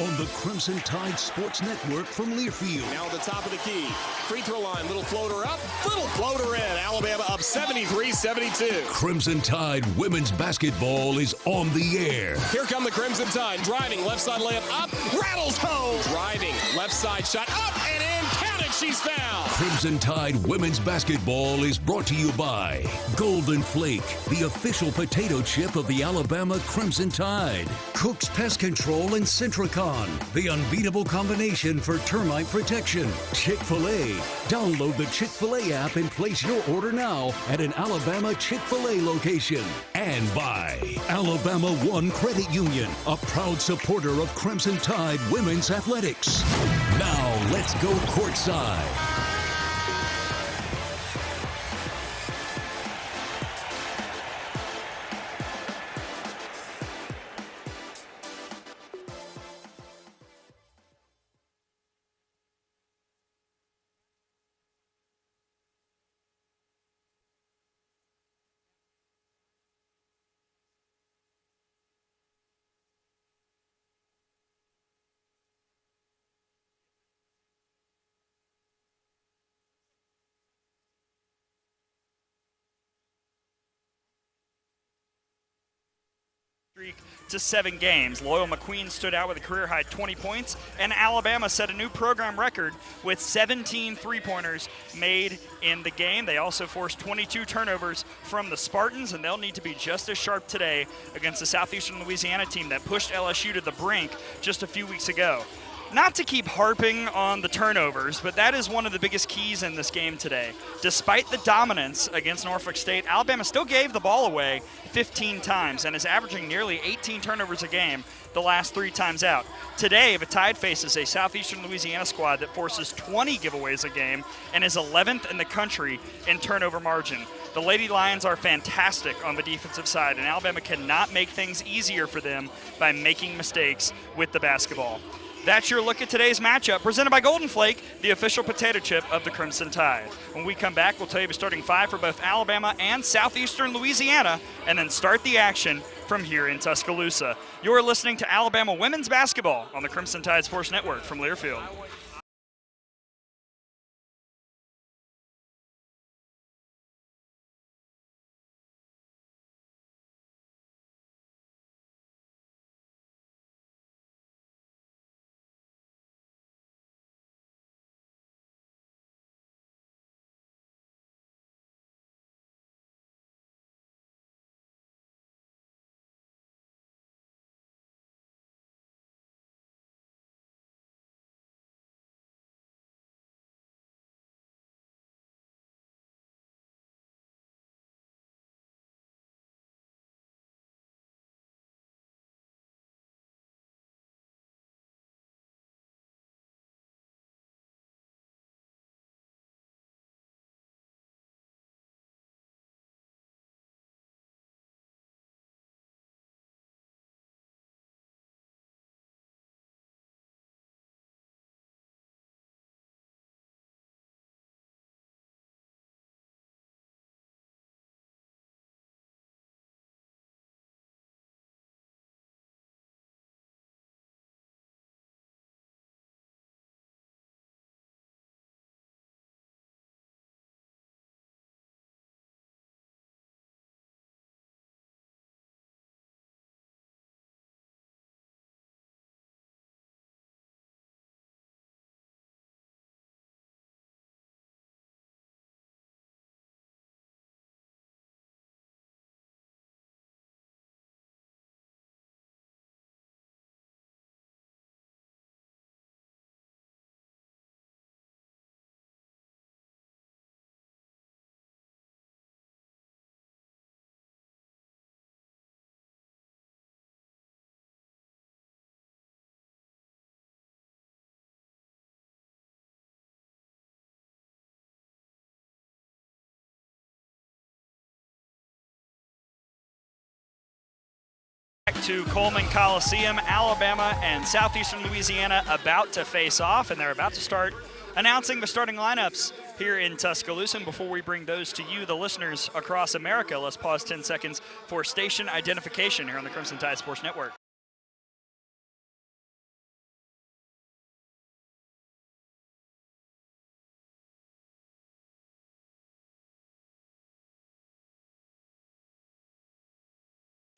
on the Crimson Tide Sports Network from Learfield. Now at the top of the key. Free throw line. Little floater up. Little floater in. Alabama up 73-72. Crimson Tide women's basketball is on the air. Here come the Crimson Tide. Driving. Left side layup up. Rattles home. Driving. Left side shot up and in. Count it. She's fouled. Crimson Tide women's basketball is brought to you by Golden Flake, the official potato chip of the Alabama Crimson Tide. Cook's Pest Control and Centricon, the unbeatable combination for termite protection. Chick-fil-A. Download the Chick-fil-A app and place your order now at an Alabama Chick-fil-A location. And by Alabama One Credit Union, a proud supporter of Crimson Tide women's athletics. Now let's go courtside. To 7 games. Loyal McQueen stood out with a career-high 20 points, and Alabama set a new program record with 17 three-pointers made in the game. They also forced 22 turnovers from the Spartans, and they'll need to be just as sharp today against the Southeastern Louisiana team that pushed LSU to the brink just a few weeks ago. Not to keep harping on the turnovers, but that is one of the biggest keys in this game today. Despite the dominance against Norfolk State, Alabama still gave the ball away 15 times and is averaging nearly 18 turnovers a game the last 3 times out. Today, the Tide faces a Southeastern Louisiana squad that forces 20 giveaways a game and is 11th in the country in turnover margin. The Lady Lions are fantastic on the defensive side, and Alabama cannot make things easier for them by making mistakes with the basketball. That's your look at today's matchup, presented by Golden Flake, the official potato chip of the Crimson Tide. When we come back, we'll tell you the starting 5 for both Alabama and Southeastern Louisiana, and then start the action from here in Tuscaloosa. You're listening to Alabama women's basketball on the Crimson Tide Sports Network from Learfield. To Coleman Coliseum, Alabama and Southeastern Louisiana about to face off, and they're about to start announcing the starting lineups here in Tuscaloosa. And before we bring those to you, the listeners across America, let's pause 10 seconds for station identification here on the Crimson Tide Sports Network.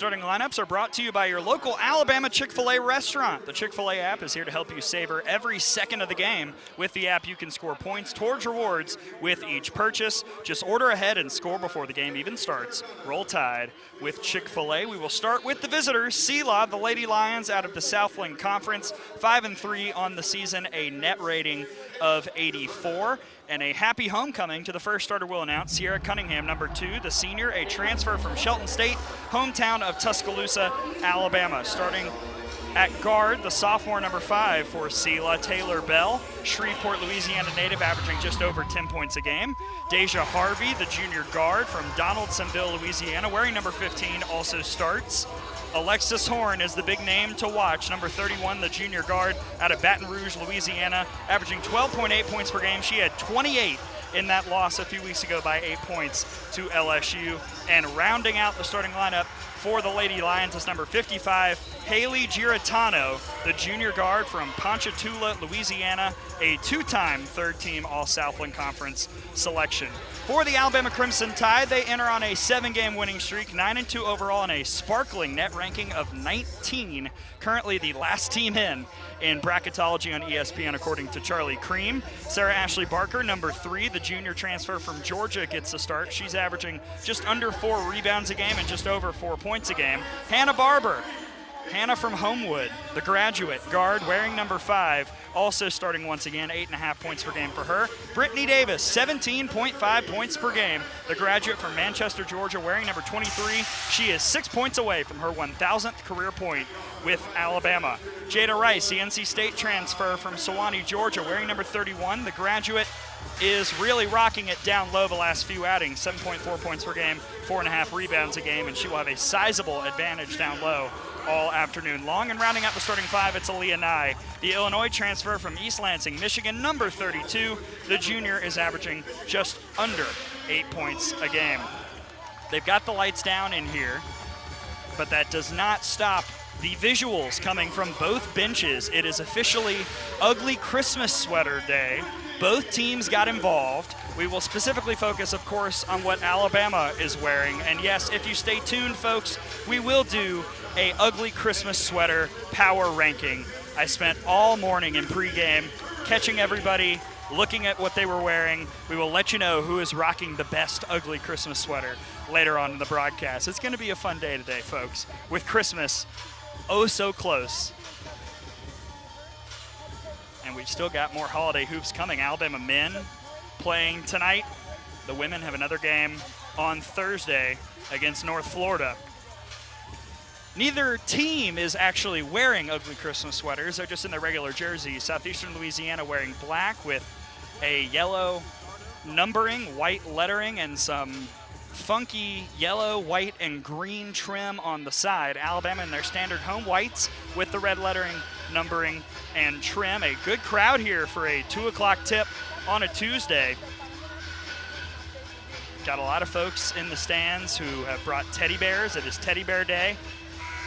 Starting lineups are brought to you by your local Alabama Chick-fil-A restaurant. The Chick-fil-A app is here to help you savor every second of the game. With the app, you can score points towards rewards with each purchase. Just order ahead and score before the game even starts. Roll Tide with Chick-fil-A. We will start with the visitors. SeLa, the Lady Lions out of the Southland Conference, 5-3 on the season, a net rating of 84. And a happy homecoming to the first starter we'll announce, Sierra Cunningham, number 2, the senior, a transfer from Shelton State, hometown of Tuscaloosa, Alabama. Starting at guard, the sophomore, number 5 for SeLa, Taylor Bell, Shreveport, Louisiana native, averaging just over 10 points a game. Deja Harvey, the junior guard from Donaldsonville, Louisiana, wearing number 15, also starts. Alexis Horn is the big name to watch, number 31, the junior guard out of Baton Rouge, Louisiana, averaging 12.8 points per game. She had 28 in that loss a few weeks ago by 8 points to LSU. And rounding out the starting lineup for the Lady Lions is number 55, Haley Giratano, the junior guard from Ponchatoula, Louisiana, a 2-time third-team All-Southland Conference selection. For the Alabama Crimson Tide, they enter on a 7-game winning streak, 9-2 overall, and a sparkling net ranking of 19. Currently the last team in bracketology on ESPN, according to Charlie Cream. Sarah Ashley Barker, number 3, the junior transfer from Georgia, gets the start. She's averaging just under 4 rebounds a game and just over 4 points a game. Hannah Barber, Hannah from Homewood, the graduate guard, wearing number 5, also starting once again, 8.5 points per game for her. Brittany Davis, 17.5 points per game, the graduate from Manchester, Georgia, wearing number 23. She is 6 points away from her 1,000th career point with Alabama. Jada Rice, the NC State transfer from Sewanee, Georgia, wearing number 31. The graduate is really rocking it down low the last few outings, 7.4 points per game, 4.5 rebounds a game, and she will have a sizable advantage down low all afternoon long. And rounding out the starting 5, it's Aaliyah Nye, the Illinois transfer from East Lansing, Michigan, number 32. The junior is averaging just under 8 points a game. They've got the lights down in here, but that does not stop the visuals coming from both benches. It is officially Ugly Christmas Sweater Day. Both teams got involved. We will specifically focus, of course, on what Alabama is wearing. And yes, if you stay tuned, folks, we will do a Ugly Christmas Sweater power ranking. I spent all morning in pregame catching everybody, looking at what they were wearing. We will let you know who is rocking the best Ugly Christmas sweater later on in the broadcast. It's going to be a fun day today, folks, with Christmas oh so close. And we've still got more holiday hoops coming. Alabama men playing tonight. The women have another game on Thursday against North Florida. Neither team is actually wearing ugly Christmas sweaters. They're just in their regular jerseys. Southeastern Louisiana wearing black with a yellow numbering, white lettering, and some funky yellow, white, and green trim on the side. Alabama in their standard home whites with the red lettering, numbering, and trim. A good crowd here for a 2 o'clock tip on a Tuesday. Got a lot of folks in the stands who have brought teddy bears. It is Teddy Bear Day.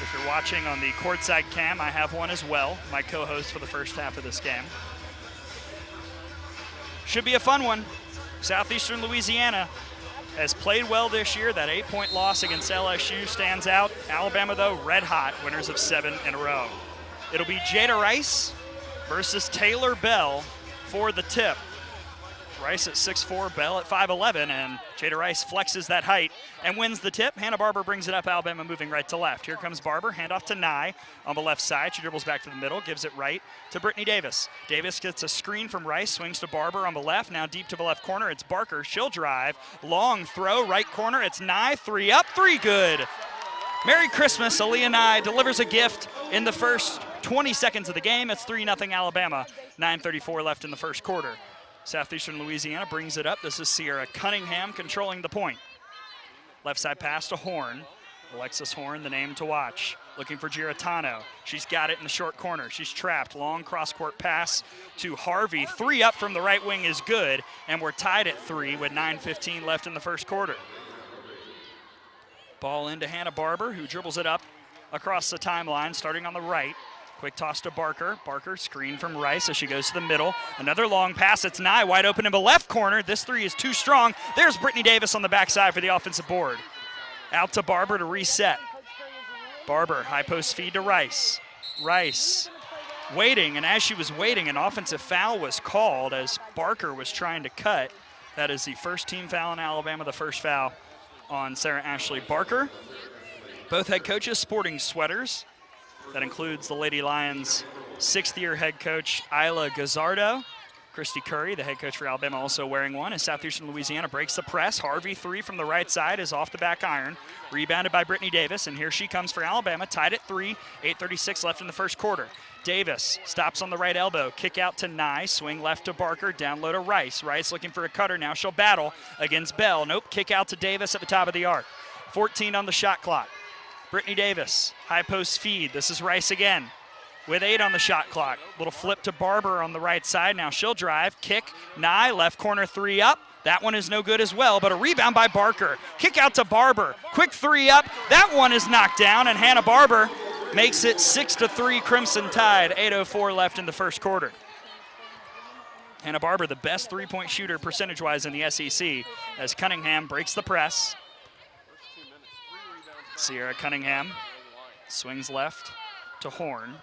If you're watching on the Courtside cam, I have one as well, my co-host for the first half of this game. Should be a fun one. Southeastern Louisiana has played well this year. That 8-point loss against LSU stands out. Alabama, though, red hot, winners of 7 in a row. It'll be Jada Rice versus Taylor Bell for the tip. Rice at 6'4", Bell at 5'11", and Jada Rice flexes that height and wins the tip. Hannah Barber brings it up, Alabama moving right to left. Here comes Barber, handoff to Nye on the left side. She dribbles back to the middle, gives it right to Brittany Davis. Davis gets a screen from Rice, swings to Barber on the left, now deep to the left corner. It's Barker, she'll drive, long throw, right corner, it's Nye, 3 up, 3 good. Merry Christmas, Aaliyah Nye delivers a gift in the first 20 seconds of the game. It's 3-0 Alabama, 9:34 left in the first quarter. Southeastern Louisiana brings it up. This is Sierra Cunningham controlling the point. Left side pass to Horn. Alexis Horn, the name to watch. Looking for Giratano. She's got it in the short corner. She's trapped. Long cross-court pass to Harvey. 3 up from the right wing is good, and we're tied at 3 with 9:15 left in the first quarter. Ball into Hannah Barber, who dribbles it up across the timeline, starting on the right. Quick toss to Barker. Barker screen from Rice as she goes to the middle. Another long pass. It's Nye wide open in the left corner. This 3 is too strong. There's Brittany Davis on the backside for the offensive board. Out to Barber to reset. Barber, high post feed to Rice. Rice waiting, and as she was waiting, an offensive foul was called as Barker was trying to cut. That is the first team foul in Alabama, the first foul on Sarah Ashley Barker. Both head coaches sporting sweaters. That includes the Lady Lions' sixth-year head coach, Isla Gazzardo. Christy Curry, the head coach for Alabama, also wearing one. As Southeastern Louisiana breaks the press, Harvey three from the right side is off the back iron. Rebounded by Brittany Davis, and here she comes for Alabama, tied at 3, 8:36 left in the first quarter. Davis stops on the right elbow, kick out to Nye, swing left to Barker, down low to Rice. Rice looking for a cutter, now she'll battle against Bell. Nope, kick out to Davis at the top of the arc. 14 on the shot clock. Brittany Davis, high post feed. This is Rice again with 8 on the shot clock. Little flip to Barber on the right side. Now she'll drive, kick, Nye, left corner three up. That one is no good as well, but a rebound by Barker. Kick out to Barber, quick three up. That one is knocked down, and Hannah Barber makes it 6-3 Crimson Tide. 8:04 left in the first quarter. Hannah Barber, the best three-point shooter percentage-wise in the SEC, as Cunningham breaks the press. Sierra Cunningham swings left to Horn.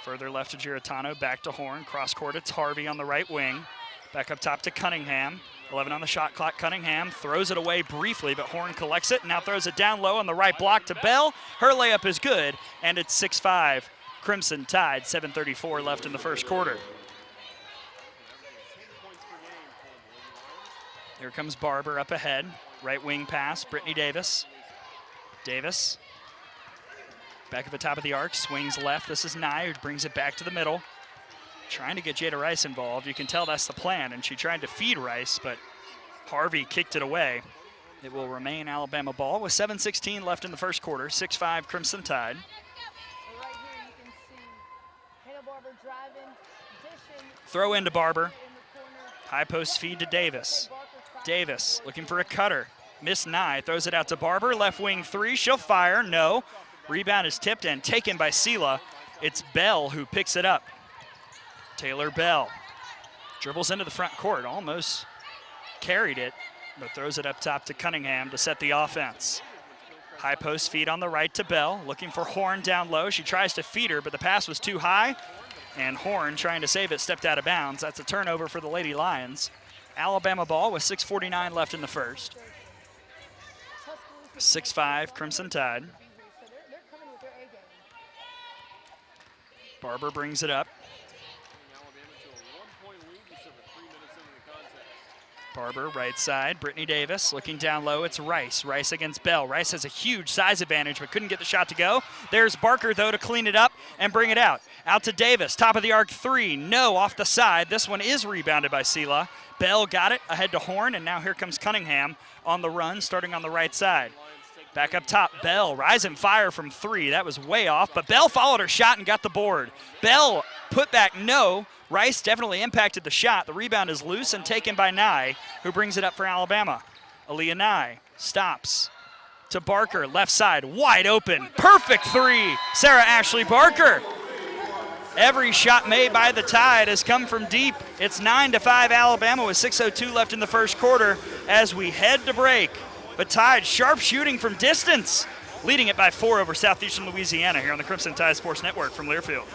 Further left to Giratano, back to Horn. Cross court, it's Harvey on the right wing. Back up top to Cunningham. 11 on the shot clock. Cunningham throws it away briefly, but Horn collects it and now throws it down low on the right block to Bell. Her layup is good, and it's 6-5 Crimson Tide. 7:34 left in the first quarter. Here comes Barber up ahead. Right wing pass, Brittany Davis. Davis. Back at the top of the arc, swings left. This is Nye, who brings it back to the middle. Trying to get Jada Rice involved. You can tell that's the plan, and she tried to feed Rice, but Harvey kicked it away. It will remain Alabama ball with 7:16 left in the first quarter. 6-5 Crimson Tide. Throw into Barber. High post feed to Davis. Davis looking for a cutter. Miss Nye, throws it out to Barber. Left wing three, she'll fire, no. Rebound is tipped and taken by SeLa. It's Bell who picks it up. Taylor Bell dribbles into the front court, almost carried it, but throws it up top to Cunningham to set the offense. High post feed on the right to Bell, looking for Horn down low. She tries to feed her, but the pass was too high, and Horn, trying to save it, stepped out of bounds. That's a turnover for the Lady Lions. Alabama ball with 6:49 left in the first. 6-5 Crimson Tide. Barber brings it up. Barber, right side. Brittany Davis looking down low. It's Rice. Rice against Bell. Rice has a huge size advantage, but couldn't get the shot to go. There's Barker, though, to clean it up and bring it out. Out to Davis. Top of the arc three. No, off the side. This one is rebounded by SeLa. Bell got it ahead to Horn, and now here comes Cunningham on the run, starting on the right side. Back up top, Bell, rise and fire from three. That was way off, but Bell followed her shot and got the board. Bell put back, no. Rice definitely impacted the shot. The rebound is loose and taken by Nye, who brings it up for Alabama. Aaliyah Nye stops to Barker, left side, wide open. Perfect three, Sarah Ashley Barker. Every shot made by the Tide has come from deep. It's 9-5 Alabama with 6:02 left in the first quarter as we head to break. But Tide sharp shooting from distance, leading it by 4 over Southeastern Louisiana here on the Crimson Tide Sports Network from Learfield.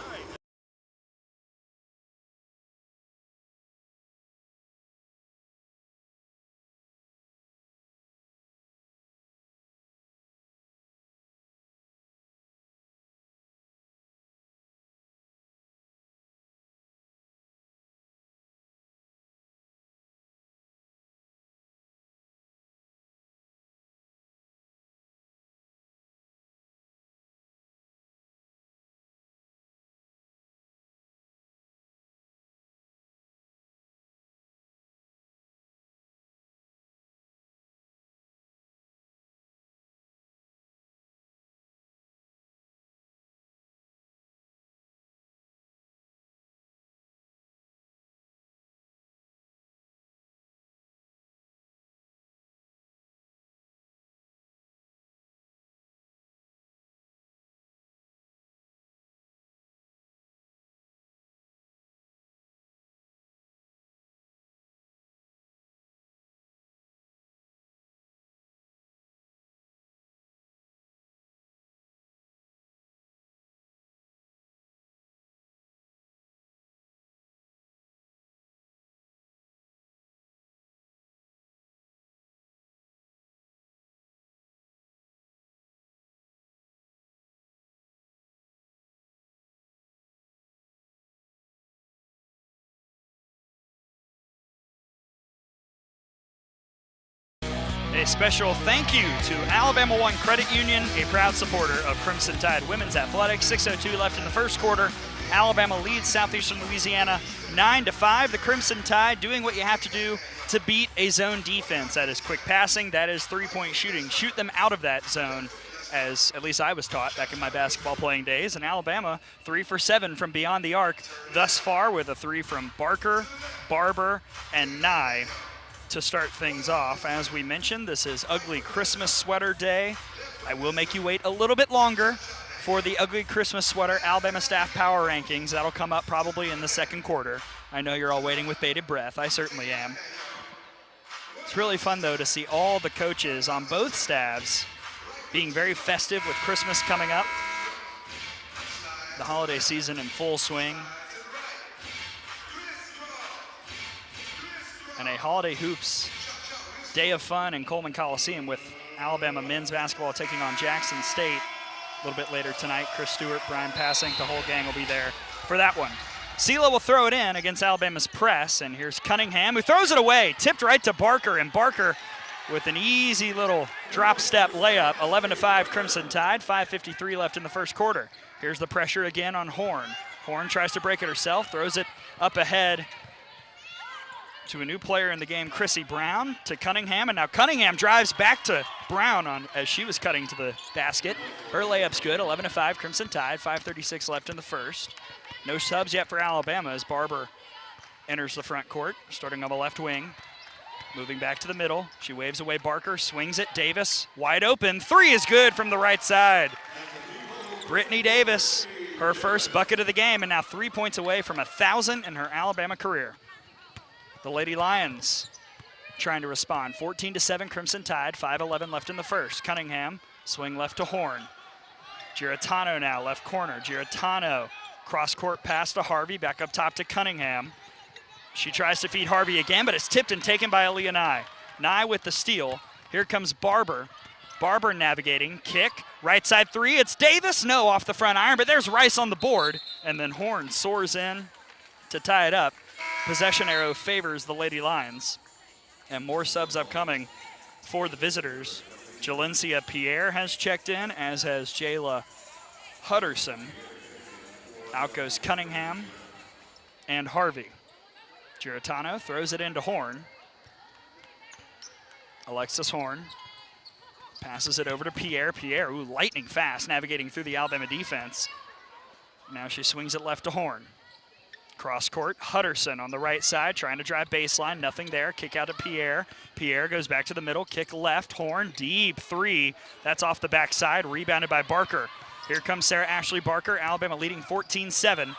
A special thank you to Alabama One Credit Union, a proud supporter of Crimson Tide Women's Athletics. 6:02 left in the first quarter. Alabama leads Southeastern Louisiana 9-5. The Crimson Tide doing what you have to do to beat a zone defense. That is quick passing, that is three-point shooting. Shoot them out of that zone, as at least I was taught back in my basketball playing days. And Alabama 3 for 7 from beyond the arc thus far, with a 3 from Barker, Barber, and Nye to start things off. As we mentioned, this is Ugly Christmas Sweater Day. I will make you wait a little bit longer for the Ugly Christmas Sweater Alabama Staff Power Rankings. That'll come up probably in the second quarter. I know you're all waiting with bated breath. I certainly am. It's really fun, though, to see all the coaches on both staffs being very festive with Christmas coming up. The holiday season in full swing. And a holiday hoops day of fun in Coleman Coliseum, with Alabama men's basketball taking on Jackson State a little bit later tonight. Chris Stewart, Brian Passing, the whole gang will be there for that one. SeLa will throw it in against Alabama's press, and here's Cunningham, who throws it away, tipped right to Barker, and Barker with an easy little drop step layup. 11-5 Crimson Tide, 5:53 left in the first quarter. Here's the pressure again on Horn. Horn tries to break it herself, throws it up ahead to a new player in the game, Chrissy Brown, to Cunningham, and now Cunningham drives back to Brown as she was cutting to the basket. Her layup's good, 11-5 Crimson Tide, 5:36 left in the first. No subs yet for Alabama as Barber enters the front court, starting on the left wing. Moving back to the middle, she waves away Barker, swings it, Davis, wide open, 3 is good from the right side. Brittany Davis, her first bucket of the game, and now 3 points away from 1,000 in her Alabama career. The Lady Lions trying to respond. 14-7 Crimson Tide, 5:11 left in the first. Cunningham, swing left to Horn. Giratano now, left corner. Giratano, cross-court pass to Harvey, back up top to Cunningham. She tries to feed Harvey again, but it's tipped and taken by Aaliyah Nye. Nye with the steal. Here comes Barber. Barber navigating, kick, right side 3, it's Davis, no, off the front iron, but there's Rice on the board, and then Horn soars in to tie it up. Possession arrow favors the Lady Lions. And more subs upcoming for the visitors. Jalencia Pierre has checked in, as has Jayla Hutterson. Out goes Cunningham and Harvey. Giratano throws it into Horn. Alexis Horn passes it over to Pierre. Pierre, ooh, lightning fast, navigating through the Alabama defense. Now she swings it left to Horn. Cross court, Hutterson on the right side, trying to drive baseline, nothing there. Kick out to Pierre. Pierre goes back to the middle, kick left, Horn, deep 3. That's off the backside, rebounded by Barker. Here comes Sarah Ashley Barker, Alabama leading 14-7.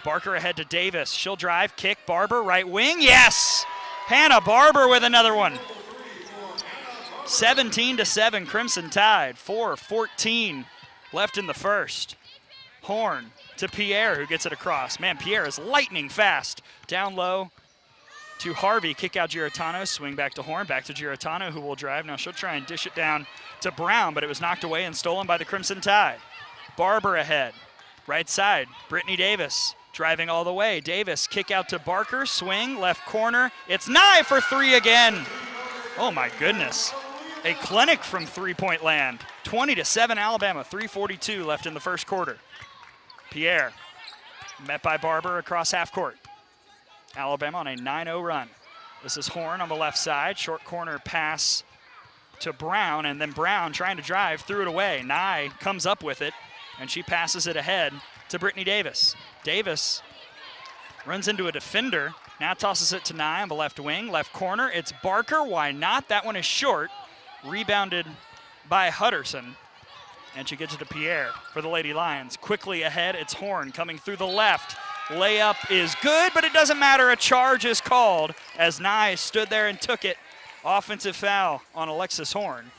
Barker ahead to Davis. She'll drive, kick, Barber, right wing, yes! Hannah Barber with another one. 17-7 Crimson Tide, 4:14 left in the first. Horn to Pierre, who gets it across. Man, Pierre is lightning fast. Down low to Harvey, kick out Giratano, swing back to Horn, back to Giratano, who will drive. Now she'll try and dish it down to Brown, but it was knocked away and stolen by the Crimson Tide. Barber ahead, right side, Brittany Davis, driving all the way. Davis, kick out to Barker, swing, left corner. It's Nye for 3 again. Oh my goodness. A clinic from three-point land. 20-7 Alabama, 3:42 left in the first quarter. Pierre, met by Barber across half court. Alabama on a 9-0 run. This is Horn on the left side. Short corner pass to Brown, and then Brown trying to drive, threw it away. Nye comes up with it, and she passes it ahead to Brittany Davis. Davis runs into a defender, now tosses it to Nye on the left wing, left corner. It's Barker, why not? That one is short. Rebounded by Hutterson. And she gets it to Pierre for the Lady Lions. Quickly ahead, it's Horn coming through the left. Layup is good, but it doesn't matter. A charge is called as Nye stood there and took it. Offensive foul on Alexis Horn.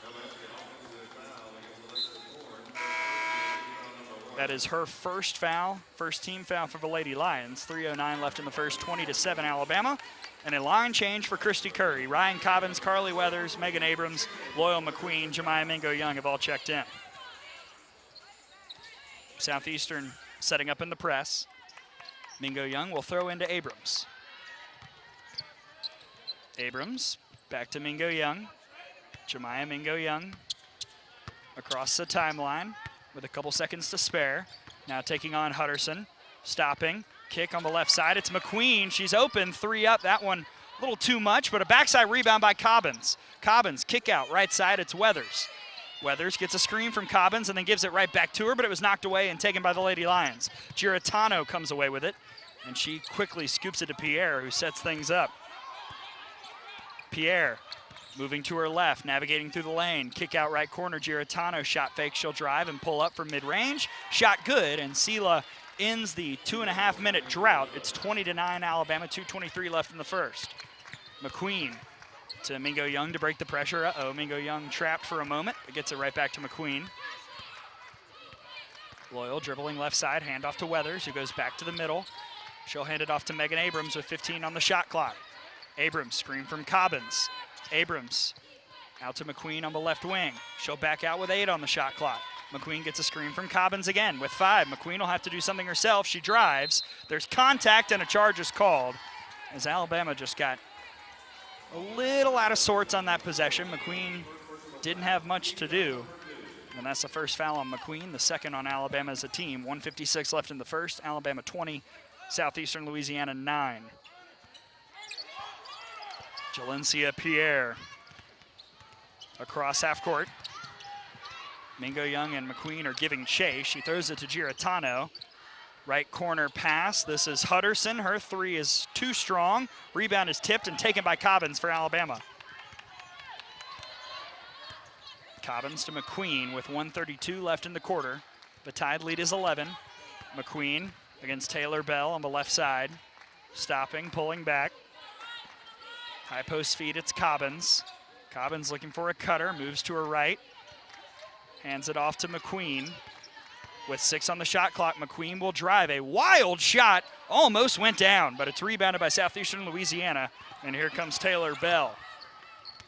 That is her first foul, first team foul for the Lady Lions. 3:09 left in the first, 20-7 Alabama. And a line change for Christy Curry. Ryan Cobbins, Carly Weathers, Megan Abrams, Loyal McQueen, Jemiah Mingo Young have all checked in. Southeastern setting up in the press. Mingo Young will throw into Abrams. Abrams back to Mingo Young. Jemiah Mingo-Young across the timeline with a couple seconds to spare. Now taking on Hutterson, stopping, kick on the left side. It's McQueen, she's open, 3 up. That one a little too much, but a backside rebound by Cobbins. Cobbins, kick out, right side, it's Weathers. Weathers gets a screen from Cobbins and then gives it right back to her, but it was knocked away and taken by the Lady Lions. Giratano comes away with it, and she quickly scoops it to Pierre, who sets things up. Pierre moving to her left, navigating through the lane. Kick out right corner, Giratano, shot fake, she'll drive and pull up from mid-range. Shot good, and SeLa ends the 2.5-minute drought. It's 20-9 Alabama, 2:23 left in the first. McQueen to Mingo-Young to break the pressure. Uh-oh, Mingo-Young trapped for a moment, but gets it right back to McQueen. Loyal dribbling left side, handoff to Weathers, who goes back to the middle. She'll hand it off to Megan Abrams with 15 on the shot clock. Abrams, screen from Cobbins. Abrams out to McQueen on the left wing. She'll back out with 8 on the shot clock. McQueen gets a screen from Cobbins again with 5. McQueen will have to do something herself. She drives. There's contact and a charge is called as Alabama just got a little out of sorts on that possession. McQueen didn't have much to do. And that's the first foul on McQueen, the second on Alabama as a team. 1:56 left in the first. Alabama 20, Southeastern Louisiana 9. Jalencia Pierre across half court. Mingo-Young and McQueen are giving chase. She throws it to Giratano. Right corner pass. This is Hutterson. Her 3 is too strong. Rebound is tipped and taken by Cobbins for Alabama. Cobbins to McQueen with 1:32 left in the quarter. The tied lead is 11. McQueen against Taylor Bell on the left side. Stopping, pulling back. High post feed, it's Cobbins. Cobbins looking for a cutter, moves to her right. Hands it off to McQueen. With 6 on the shot clock, McQueen will drive. A wild shot, almost went down, but it's rebounded by Southeastern Louisiana. And here comes Taylor Bell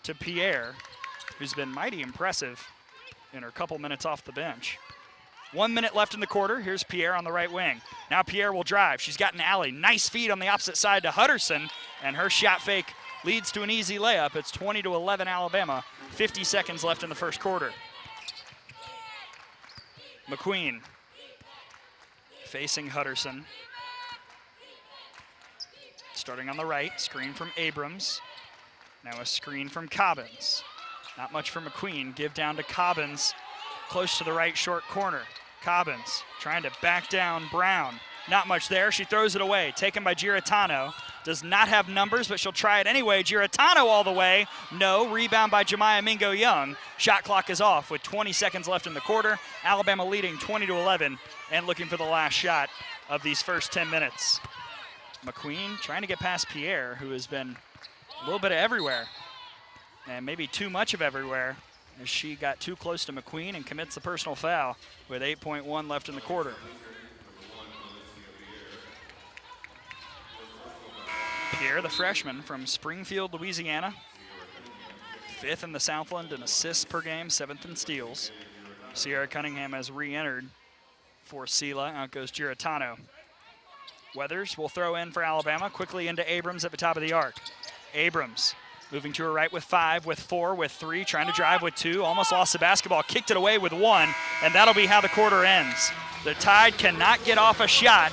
to Pierre, who's been mighty impressive in her couple minutes off the bench. 1 minute left in the quarter. Here's Pierre on the right wing. Now Pierre will drive. She's got an alley. Nice feed on the opposite side to Hutterson, and her shot fake leads to an easy layup. It's 20-11 Alabama. 50 seconds left in the first quarter. McQueen facing Hutterson. Starting on the right, screen from Abrams. Now a screen from Cobbins. Not much for McQueen. Give down to Cobbins, close to the right short corner. Cobbins trying to back down Brown. Not much there. She throws it away. Taken by Giratano. Does not have numbers, but she'll try it anyway. Giratano all the way. No. Rebound by Jemiah Mingo-Young. Shot clock is off with 20 seconds left in the quarter. Alabama leading 20-11 and looking for the last shot of these first 10 minutes. McQueen trying to get past Pierre, who has been a little bit of everywhere, and maybe too much of everywhere, as she got too close to McQueen and commits the personal foul with 8.1 left in the quarter. Pierre, the freshman from Springfield, Louisiana. 5th in the Southland in assists per game, 7th in steals. Sierra Cunningham has re-entered for SeLa. Out goes Giratano. Weathers will throw in for Alabama, quickly into Abrams at the top of the arc. Abrams moving to her right with 5, with 4, with 3, trying to drive with 2, almost lost the basketball, kicked it away with 1, and that'll be how the quarter ends. The Tide cannot get off a shot,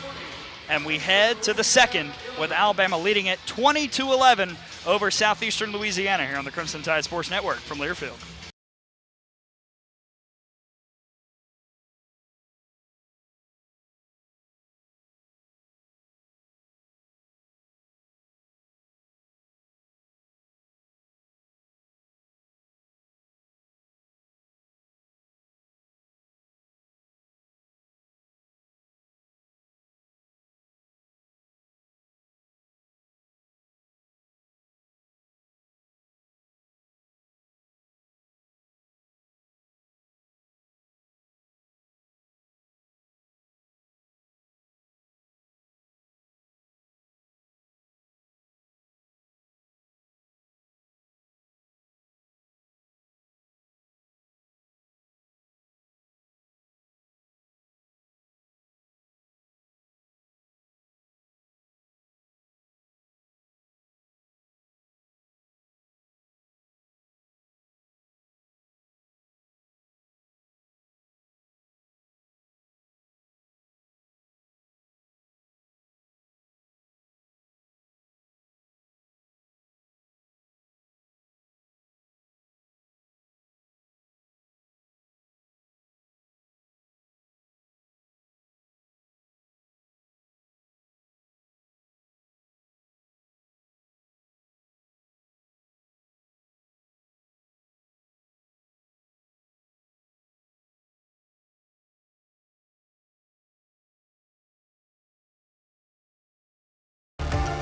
and we head to the second with Alabama leading it 20-11 over Southeastern Louisiana here on the Crimson Tide Sports Network from Learfield.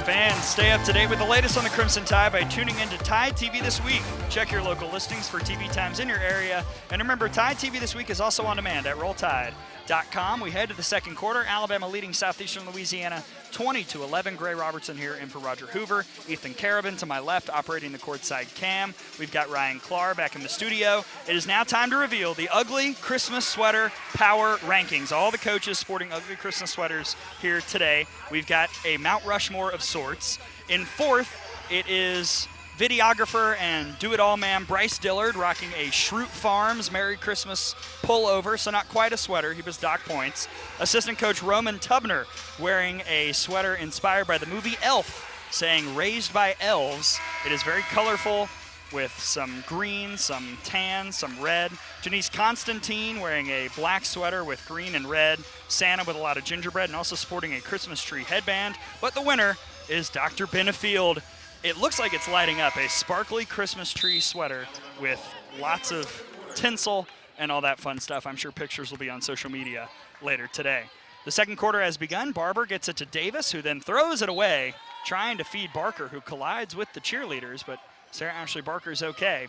Fans, stay up to date with the latest on the Crimson Tide by tuning into Tide TV This Week. Check your local listings for TV times in your area. And remember, Tide TV This Week is also on demand at rolltide.com. We head to the second quarter. Alabama leading Southeastern Louisiana 20-11. Gray Robertson here in for Roger Hoover. Ethan Carabin to my left operating the courtside cam. We've got Ryan Clark back in the studio. It is now time to reveal the ugly Christmas sweater power rankings. All the coaches sporting ugly Christmas sweaters here today. We've got a Mount Rushmore of sorts. In fourth, it is videographer and do-it-all man Bryce Dillard rocking a Schrute Farms Merry Christmas pullover, so not quite a sweater. He was dock points. Assistant coach Roman Tubner wearing a sweater inspired by the movie Elf, saying "Raised by Elves." It is very colorful with some green, some tan, some red. Janice Constantine wearing a black sweater with green and red. Santa with a lot of gingerbread and also sporting a Christmas tree headband. But the winner is Dr. Benefield. It looks like it's lighting up, a sparkly Christmas tree sweater with lots of tinsel and all that fun stuff. I'm sure pictures will be on social media later today. The second quarter has begun. Barber gets it to Davis, who then throws it away, trying to feed Barker, who collides with the cheerleaders, but Sarah Ashley Barker's okay.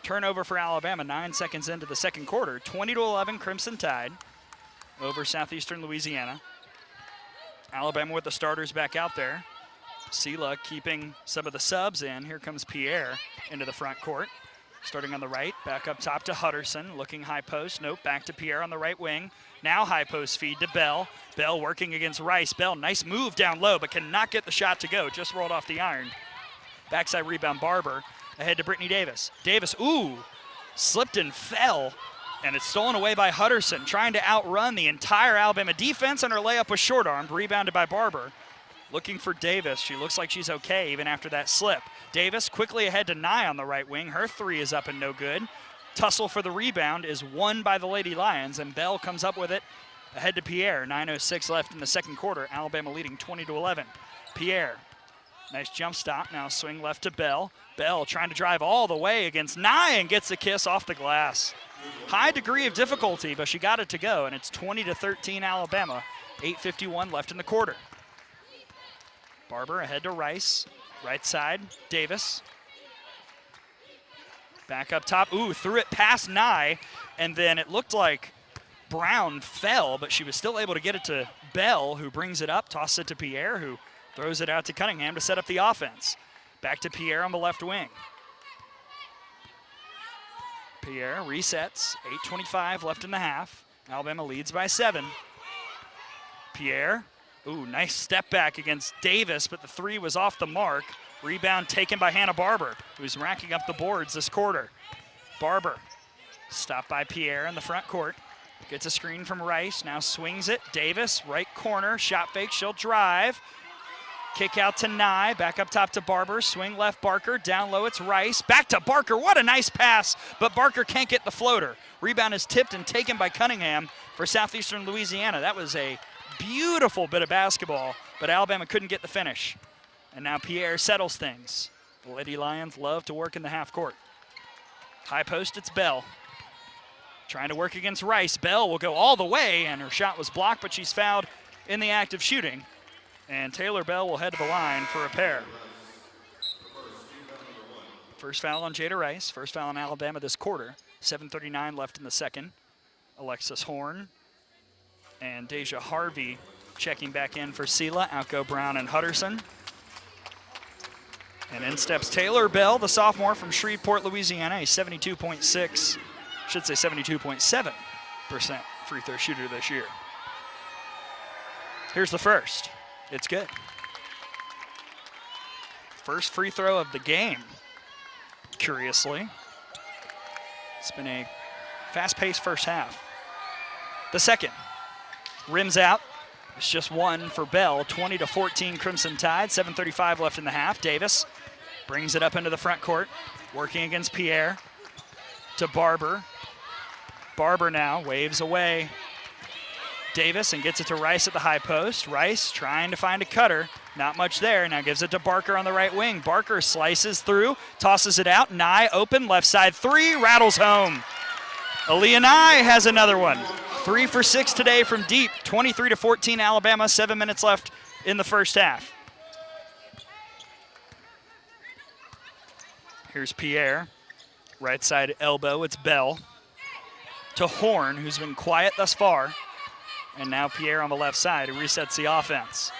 Turnover for Alabama, 9 seconds into the second quarter. 20-11 Crimson Tide over Southeastern Louisiana. Alabama with the starters back out there. SeLa keeping some of the subs in. Here comes Pierre into the front court. Starting on the right, back up top to Hutterson, looking high post. Nope, back to Pierre on the right wing. Now high post feed to Bell. Bell working against Rice. Bell, nice move down low, but cannot get the shot to go. Just rolled off the iron. Backside rebound, Barber. Ahead to Brittany Davis. Davis, ooh, slipped and fell. And it's stolen away by Hutterson, trying to outrun the entire Alabama defense, and her layup was short-armed, rebounded by Barber. Looking for Davis. She looks like she's okay even after that slip. Davis quickly ahead to Nye on the right wing. Her three is up and no good. Tussle for the rebound is won by the Lady Lions, and Bell comes up with it ahead to Pierre. 9:06 left in the second quarter. Alabama leading 20-11. Pierre, nice jump stop. Now swing left to Bell. Bell trying to drive all the way against Nye and gets the kiss off the glass. High degree of difficulty, but she got it to go, and it's 20-13 Alabama. 8:51 left in the quarter. Barber ahead to Rice. Right side, Davis. Back up top. Ooh, threw it past Nye, and then it looked like Brown fell, but she was still able to get it to Bell, who brings it up, tosses it to Pierre, who throws it out to Cunningham to set up the offense. Back to Pierre on the left wing. Pierre resets. 8:25 left in the half. Alabama leads by 7. Pierre. Ooh, nice step back against Davis, but the three was off the mark. Rebound taken by Hannah Barber, who's racking up the boards this quarter. Barber, stopped by Pierre in the front court. Gets a screen from Rice, now swings it. Davis, right corner, shot fake, she'll drive. Kick out to Nye, back up top to Barber, swing left Barker, down low it's Rice. Back to Barker, what a nice pass, but Barker can't get the floater. Rebound is tipped and taken by Cunningham for Southeastern Louisiana. That was a beautiful bit of basketball, but Alabama couldn't get the finish. And now Pierre settles things. The Lady Lions love to work in the half court. High post, it's Bell. Trying to work against Rice. Bell will go all the way, and her shot was blocked, but she's fouled in the act of shooting. And Taylor Bell will head to the line for a pair. First foul on Jada Rice. First foul on Alabama this quarter. 7:39 left in the second. Alexis Horn and Deja Harvey checking back in for SeLa. Out go Brown and Hutterson. And in steps Taylor Bell, the sophomore from Shreveport, Louisiana, a 72.7% free throw shooter this year. Here's the first. It's good. First free throw of the game, curiously. It's been a fast-paced first half. The second. Rims out. It's just one for Bell. 20-14 Crimson Tide. 7:35 left in the half. Davis brings it up into the front court. Working against Pierre. To Barber. Barber now waves away Davis and gets it to Rice at the high post. Rice trying to find a cutter. Not much there. Now gives it to Barker on the right wing. Barker slices through. Tosses it out. Nye open. Left side three. Rattles home. Aaliyah Nye has another one. 3 for 6 today from deep. 23-14 Alabama. 7 minutes left in the first half. Here's Pierre. Right side elbow, it's Bell. To Horn, who's been quiet thus far. And now Pierre on the left side, who resets the offense.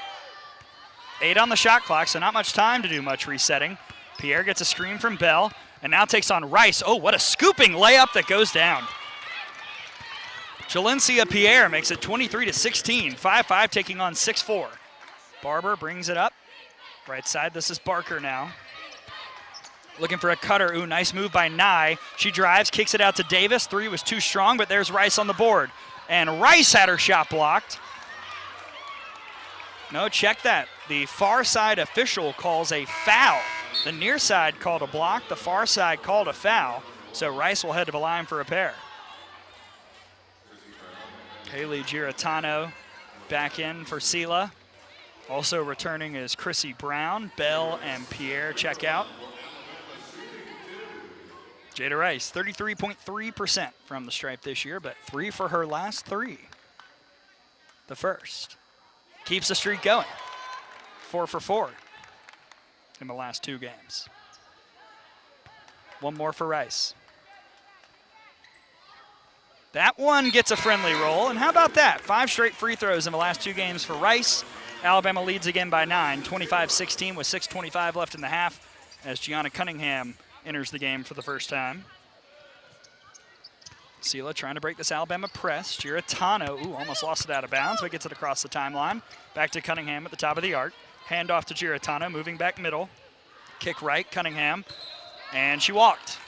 8 on the shot clock, so not much time to do much resetting. Pierre gets a screen from Bell, and now takes on Rice. Oh, what a scooping layup that goes down. Jalencia Pierre makes it 23-16. 5-5 taking on 6-4. Barber brings it up. Right side, this is Barker now. Looking for a cutter. Ooh, nice move by Nye. She drives, kicks it out to Davis. 3 was too strong, but there's Rice on the board. And Rice had her shot blocked. No, check that. The far side official calls a foul. The near side called a block. The far side called a foul. So Rice will head to the line for a pair. Haley Giratano back in for SeLa. Also returning is Chrissy Brown. Bell and Pierre check out. Jada Rice, 33.3% from the stripe this year, but 3 for her last 3. The first. Keeps the streak going. 4 for 4 in the last 2 games. 1 more for Rice. That one gets a friendly roll, and how about that? 5 straight free throws in the last 2 games for Rice. Alabama leads again by 9, 25-16 with 6:25 left in the half as Gianna Cunningham enters the game for the first time. SeLa trying to break this Alabama press. Giratano, ooh, almost lost it out of bounds, but gets it across the timeline. Back to Cunningham at the top of the arc. Hand off to Giratano, moving back middle. Kick right, Cunningham, and she walked.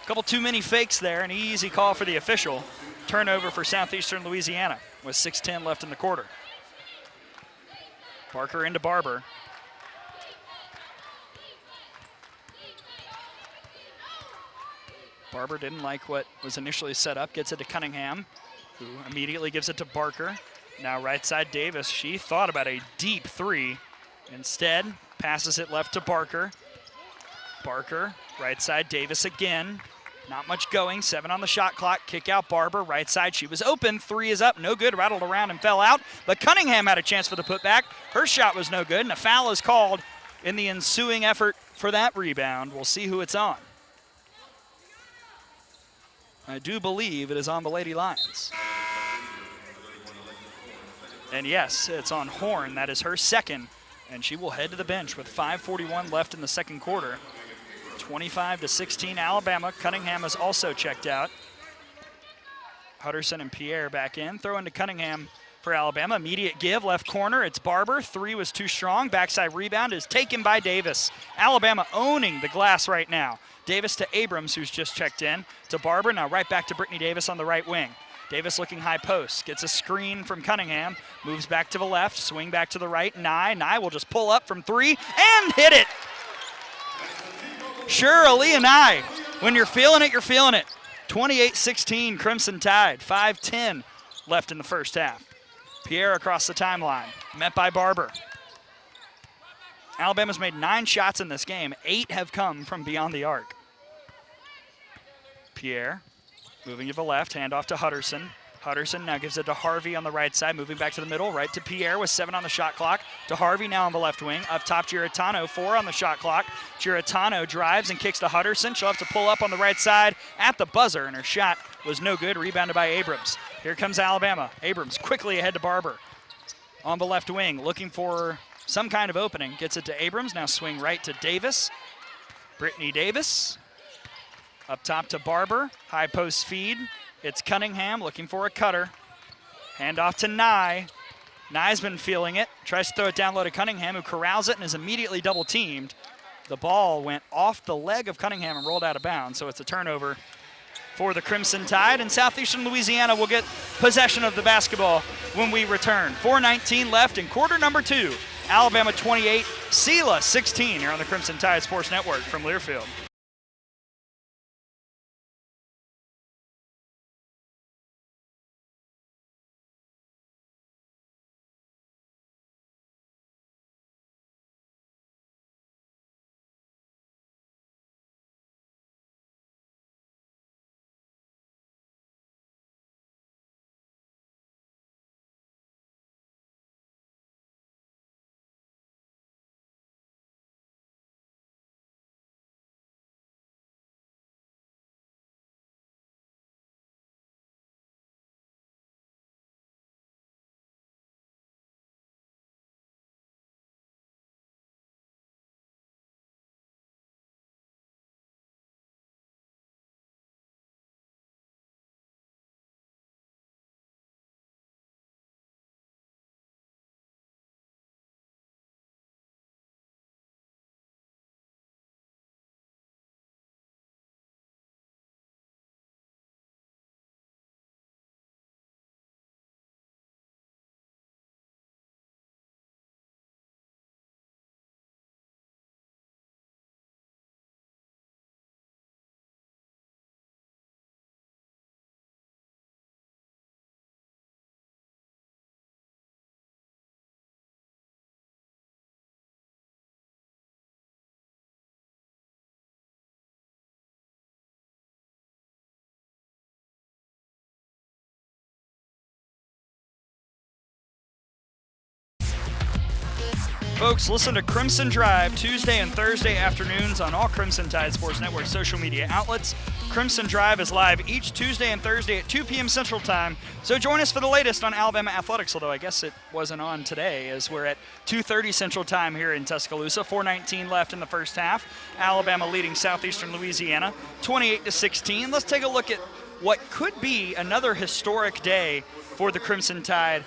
A couple too many fakes there, an easy call for the official. Turnover for Southeastern Louisiana with 6:10 left in the quarter. Barker into Barber. Barber didn't like what was initially set up, gets it to Cunningham, who immediately gives it to Barker. Now right side Davis, she thought about a deep 3. Instead, passes it left to Barker. Barker, right side Davis again. Not much going, 7 on the shot clock. Kick out Barber, right side, she was open. 3 is up, no good, rattled around and fell out. But Cunningham had a chance for the putback. Her shot was no good, and a foul is called in the ensuing effort for that rebound. We'll see who it's on. I do believe it is on the Lady Lions. And yes, it's on Horn. That is her second, and she will head to the bench with 5:41 left in the second quarter. 25-16 Alabama. Cunningham is also checked out. Hutterson and Pierre back in. Throw into Cunningham for Alabama. Immediate give, left corner. It's Barber. 3 was too strong. Backside rebound is taken by Davis. Alabama owning the glass right now. Davis to Abrams, who's just checked in. To Barber, now right back to Brittany Davis on the right wing. Davis looking high post. Gets a screen from Cunningham. Moves back to the left. Swing back to the right. Nye will just pull up from 3 and hit it. Sure, Aaliyah Nye. When you're feeling it, you're feeling it. 28-16 Crimson Tide. 5:10 left in the first half. Pierre across the timeline. Met by Barber. Alabama's made 9 shots in this game. 8 have come from beyond the arc. Pierre moving to the left, hand off to Hutterson. Hutterson now gives it to Harvey on the right side, moving back to the middle, right to Pierre with 7 on the shot clock. To Harvey now on the left wing. Up top, Giratano, 4 on the shot clock. Giratano drives and kicks to Hutterson. She'll have to pull up on the right side at the buzzer, and her shot was no good, rebounded by Abrams. Here comes Alabama. Abrams quickly ahead to Barber. On the left wing, looking for some kind of opening. Gets it to Abrams, now swing right to Davis. Brittany Davis. Up top to Barber, high post feed. It's Cunningham looking for a cutter. Hand off to Nye. Nye's been feeling it. Tries to throw it down low to Cunningham, who corrals it and is immediately double teamed. The ball went off the leg of Cunningham and rolled out of bounds, so it's a turnover for the Crimson Tide. And Southeastern Louisiana will get possession of the basketball when we return. 4:19 left in quarter number 2. Alabama 28, SeLa 16 here on the Crimson Tide Sports Network from Learfield. Folks, listen to Crimson Drive Tuesday and Thursday afternoons on all Crimson Tide Sports Network social media outlets. Crimson Drive is live each Tuesday and Thursday at 2 p.m. Central Time. So join us for the latest on Alabama athletics, although I guess it wasn't on today, as we're at 2:30 Central Time here in Tuscaloosa. 4:19 left in the first half. Alabama leading Southeastern Louisiana 28-16. Let's take a look at what could be another historic day for the Crimson Tide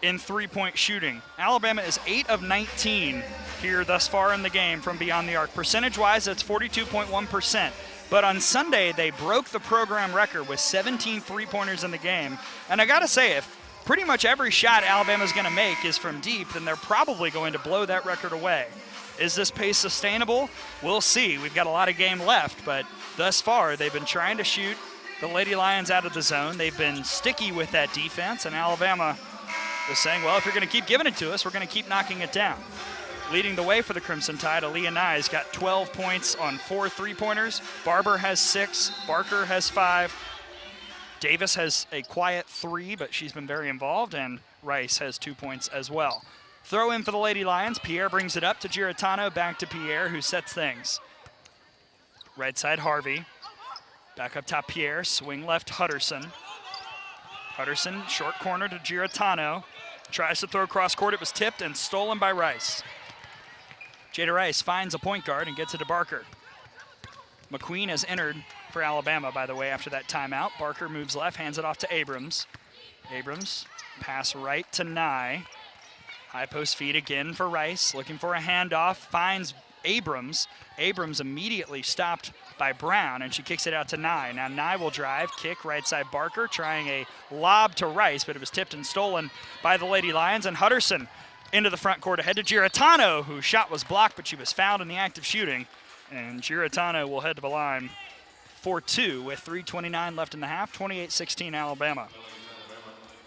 in three-point shooting. Alabama is 8 of 19 here thus far in the game from beyond the arc. Percentage-wise, that's 42.1%. But on Sunday, they broke the program record with 17 three-pointers in the game. And I got to say, if pretty much every shot Alabama's going to make is from deep, then they're probably going to blow that record away. Is this pace sustainable? We'll see. We've got a lot of game left, but thus far, they've been trying to shoot the Lady Lions out of the zone. They've been sticky with that defense, and Alabama is saying, well, if you're going to keep giving it to us, we're going to keep knocking it down. Leading the way for the Crimson Tide, Aaliyah Nye's got 12 points on 4 three-pointers. Barber has 6. Barker has 5. Davis has a quiet 3, but she's been very involved, and Rice has 2 points as well. Throw in for the Lady Lions. Pierre brings it up to Giratano, back to Pierre, who sets things. Right side, Harvey. Back up top, Pierre. Swing left, Hutterson. Hutterson, short corner to Giratano. Tries to throw cross court. It was tipped and stolen by Rice. Jada Rice finds a point guard and gets it to Barker. McQueen has entered for Alabama, by the way, after that timeout. Barker moves left, hands it off to Abrams. Abrams, pass right to Nye. High post feed again for Rice, looking for a handoff, finds Abrams. Abrams immediately stopped by Brown, and she kicks it out to Nye. Now Nye will drive, kick, right side Barker, trying a lob to Rice, but it was tipped and stolen by the Lady Lions. And Hutterson into the front court ahead to Giratano, whose shot was blocked, but she was fouled in the act of shooting. And Giratano will head to the line for 2 with 3:29 left in the half, 28-16 Alabama.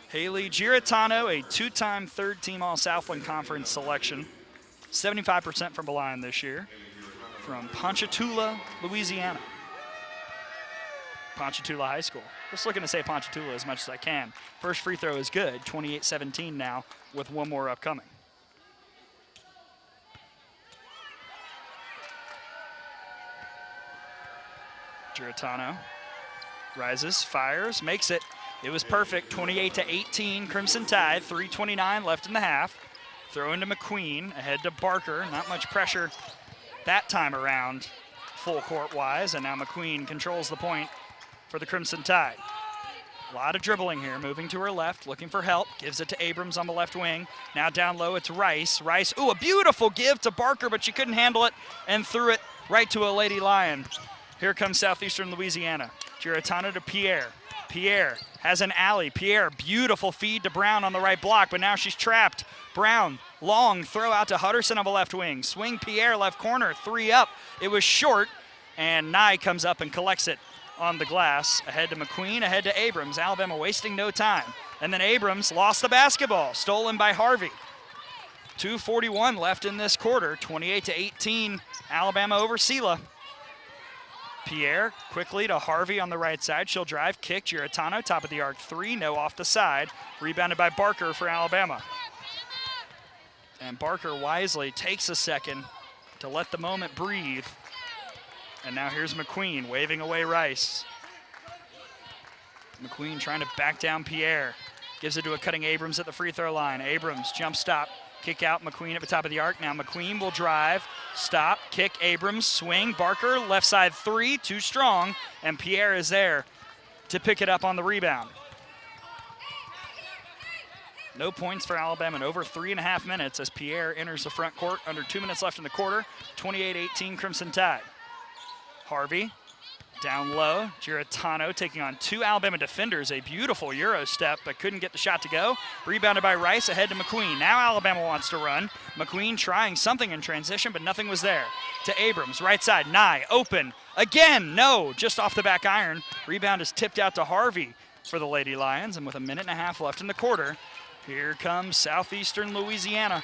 Haley Giratano, a 2-time third-team All-Southland Conference selection, 75% from behind this year, from Ponchatoula, Louisiana. Ponchatoula High School. Just looking to say Ponchatoula as much as I can. First free throw is good, 28-17 now, with one more upcoming. Giratano rises, fires, makes it. It was perfect, 28-18, Crimson Tide, 3:29 left in the half. Throw into McQueen, ahead to Barker. Not much pressure that time around, full court-wise, and now McQueen controls the point for the Crimson Tide. A lot of dribbling here, moving to her left, looking for help, gives it to Abrams on the left wing. Now down low, it's Rice. Rice, ooh, a beautiful give to Barker, but she couldn't handle it and threw it right to a Lady Lion. Here comes Southeastern Louisiana. Giratano to Pierre. Pierre has an alley. Pierre, beautiful feed to Brown on the right block, but now she's trapped. Brown, long throw out to Hutterson on the left wing. Swing Pierre, left corner, 3 up. It was short, and Nye comes up and collects it on the glass. Ahead to McQueen, ahead to Abrams. Alabama wasting no time. And then Abrams lost the basketball, stolen by Harvey. 2:41 left in this quarter, 28-18, Alabama over SeLa. Pierre quickly to Harvey on the right side. She'll drive, kick, Giratano, top of the arc 3, no off the side. Rebounded by Barker for Alabama. And Barker wisely takes a second to let the moment breathe. And now here's McQueen waving away Rice. McQueen trying to back down Pierre. Gives it to a cutting Abrams at the free throw line. Abrams, jump stop, kick out McQueen at the top of the arc. Now McQueen will drive, stop, kick Abrams, swing. Barker, left side 3, too strong. And Pierre is there to pick it up on the rebound. No points for Alabama in over 3.5 minutes as Pierre enters the front court. Under 2 minutes left in the quarter. 28-18 Crimson Tide. Harvey down low. Giratano taking on 2 Alabama defenders. A beautiful Euro step, but couldn't get the shot to go. Rebounded by Rice, ahead to McQueen. Now Alabama wants to run. McQueen trying something in transition, but nothing was there. To Abrams, right side, Nye, open. Again, no, just off the back iron. Rebound is tipped out to Harvey for the Lady Lions, and with 1.5 minutes left in the quarter, here comes Southeastern Louisiana.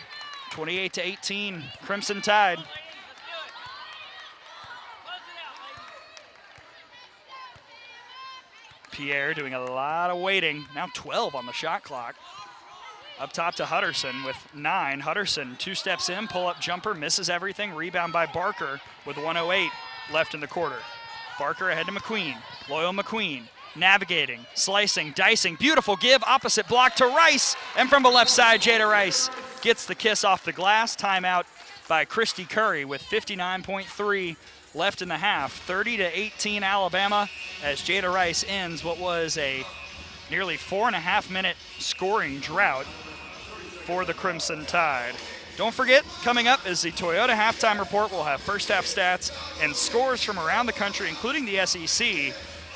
28-18, Crimson Tide. Pierre doing a lot of waiting. Now 12 on the shot clock. Up top to Hutterson with 9. Hutterson 2 steps in, pull-up jumper, misses everything. Rebound by Barker with 1:08 left in the quarter. Barker ahead to McQueen. Loyal McQueen navigating, slicing, dicing. Beautiful give, opposite block to Rice. And from the left side, Jada Rice gets the kiss off the glass. Timeout by Christy Curry with 59.3 left in the half. 30-18 Alabama as Jada Rice ends what was a nearly 4.5-minute scoring drought for the Crimson Tide. Don't forget, coming up is the Toyota Halftime Report. We'll have first half stats and scores from around the country, including the SEC.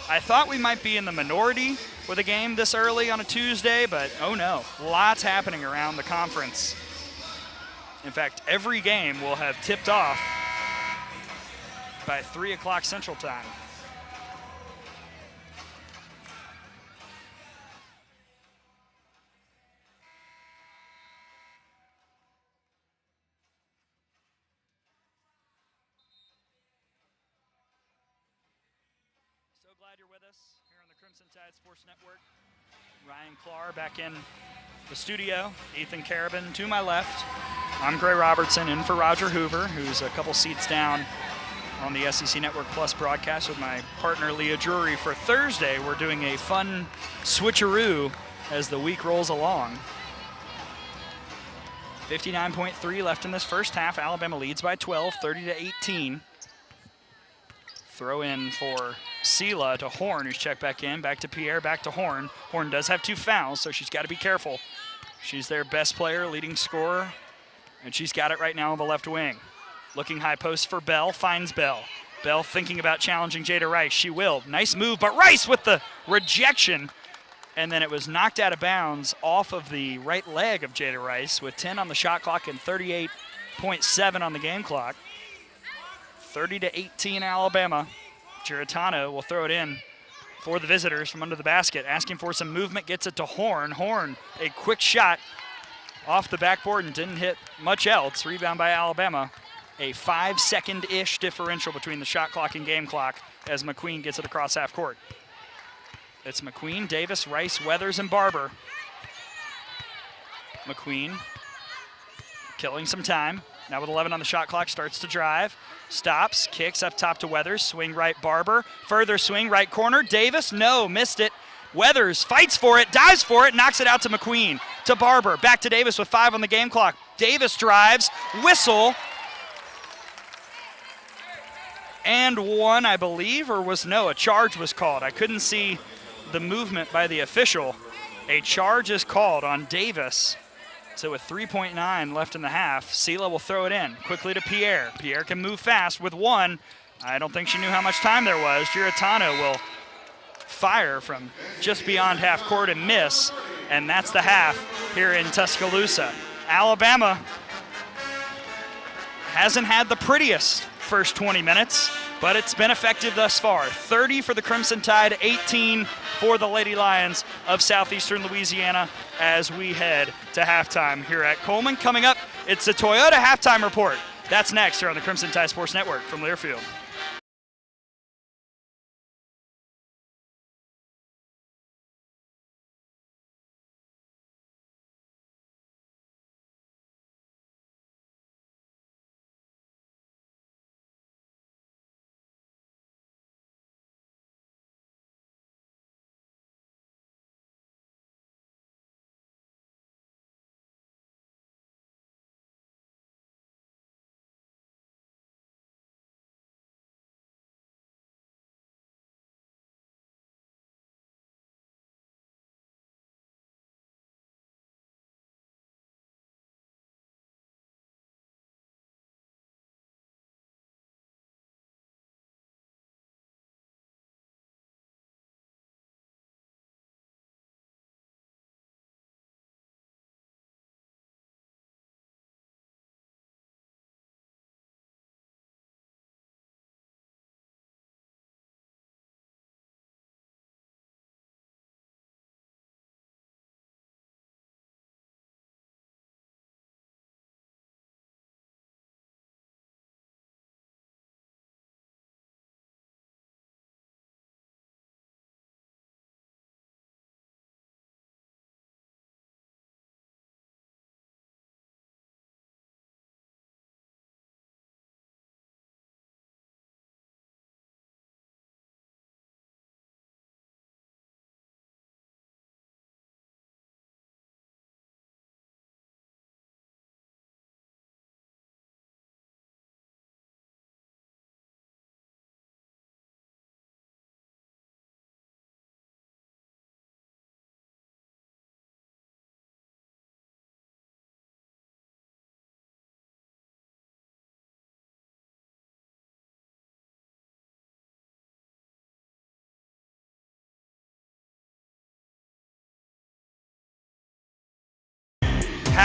I thought we might be in the minority with a game this early on a Tuesday, but oh no, lots happening around the conference. In fact, every game will have tipped off by 3 o'clock Central Time. So glad you're with us here on the Crimson Tide Sports Network. Ryan Clark back in the studio. Ethan Carabin to my left. I'm Gray Robertson in for Roger Hoover, who's a couple seats down on the SEC Network Plus broadcast with my partner Leah Drury. For Thursday, we're doing a fun switcheroo as the week rolls along. 59.3 left in this first half. Alabama leads by 12, 30-18. Throw in for SeLa to Horn, who's checked back in. Back to Pierre, back to Horn. Horn does have 2 fouls, so she's got to be careful. She's their best player, leading scorer, and she's got it right now on the left wing. Looking high post for Bell, finds Bell. Bell thinking about challenging Jada Rice. She will. Nice move, but Rice with the rejection. And then it was knocked out of bounds off of the right leg of Jada Rice with 10 on the shot clock and 38.7 on the game clock. 30-18 Alabama. Giratano will throw it in for the visitors from under the basket. Asking for some movement, gets it to Horn. Horn, a quick shot off the backboard and didn't hit much else. Rebound by Alabama. A 5-second-ish differential between the shot clock and game clock as McQueen gets it across half court. It's McQueen, Davis, Rice, Weathers, and Barber. McQueen killing some time. Now with 11 on the shot clock, starts to drive. Stops, kicks up top to Weathers. Swing right, Barber. Further swing, right corner. Davis, no, missed it. Weathers fights for it, dives for it, knocks it out to McQueen. To Barber, back to Davis with 5 on the game clock. Davis drives, whistle. And one, I believe, or was no, a charge was called. I couldn't see the movement by the official. A charge is called on Davis. So with 3.9 left in the half, SeLa will throw it in quickly to Pierre. Pierre can move fast with 1. I don't think she knew how much time there was. Giratano will fire from just beyond half court and miss, and that's the half here in Tuscaloosa. Alabama hasn't had the prettiest first 20 minutes, but it's been effective thus far. 30 for the Crimson Tide, 18 for the Lady Lions of Southeastern Louisiana as we head to halftime here at Coleman. Coming up, it's the Toyota Halftime Report. That's next here on the Crimson Tide Sports Network from Learfield.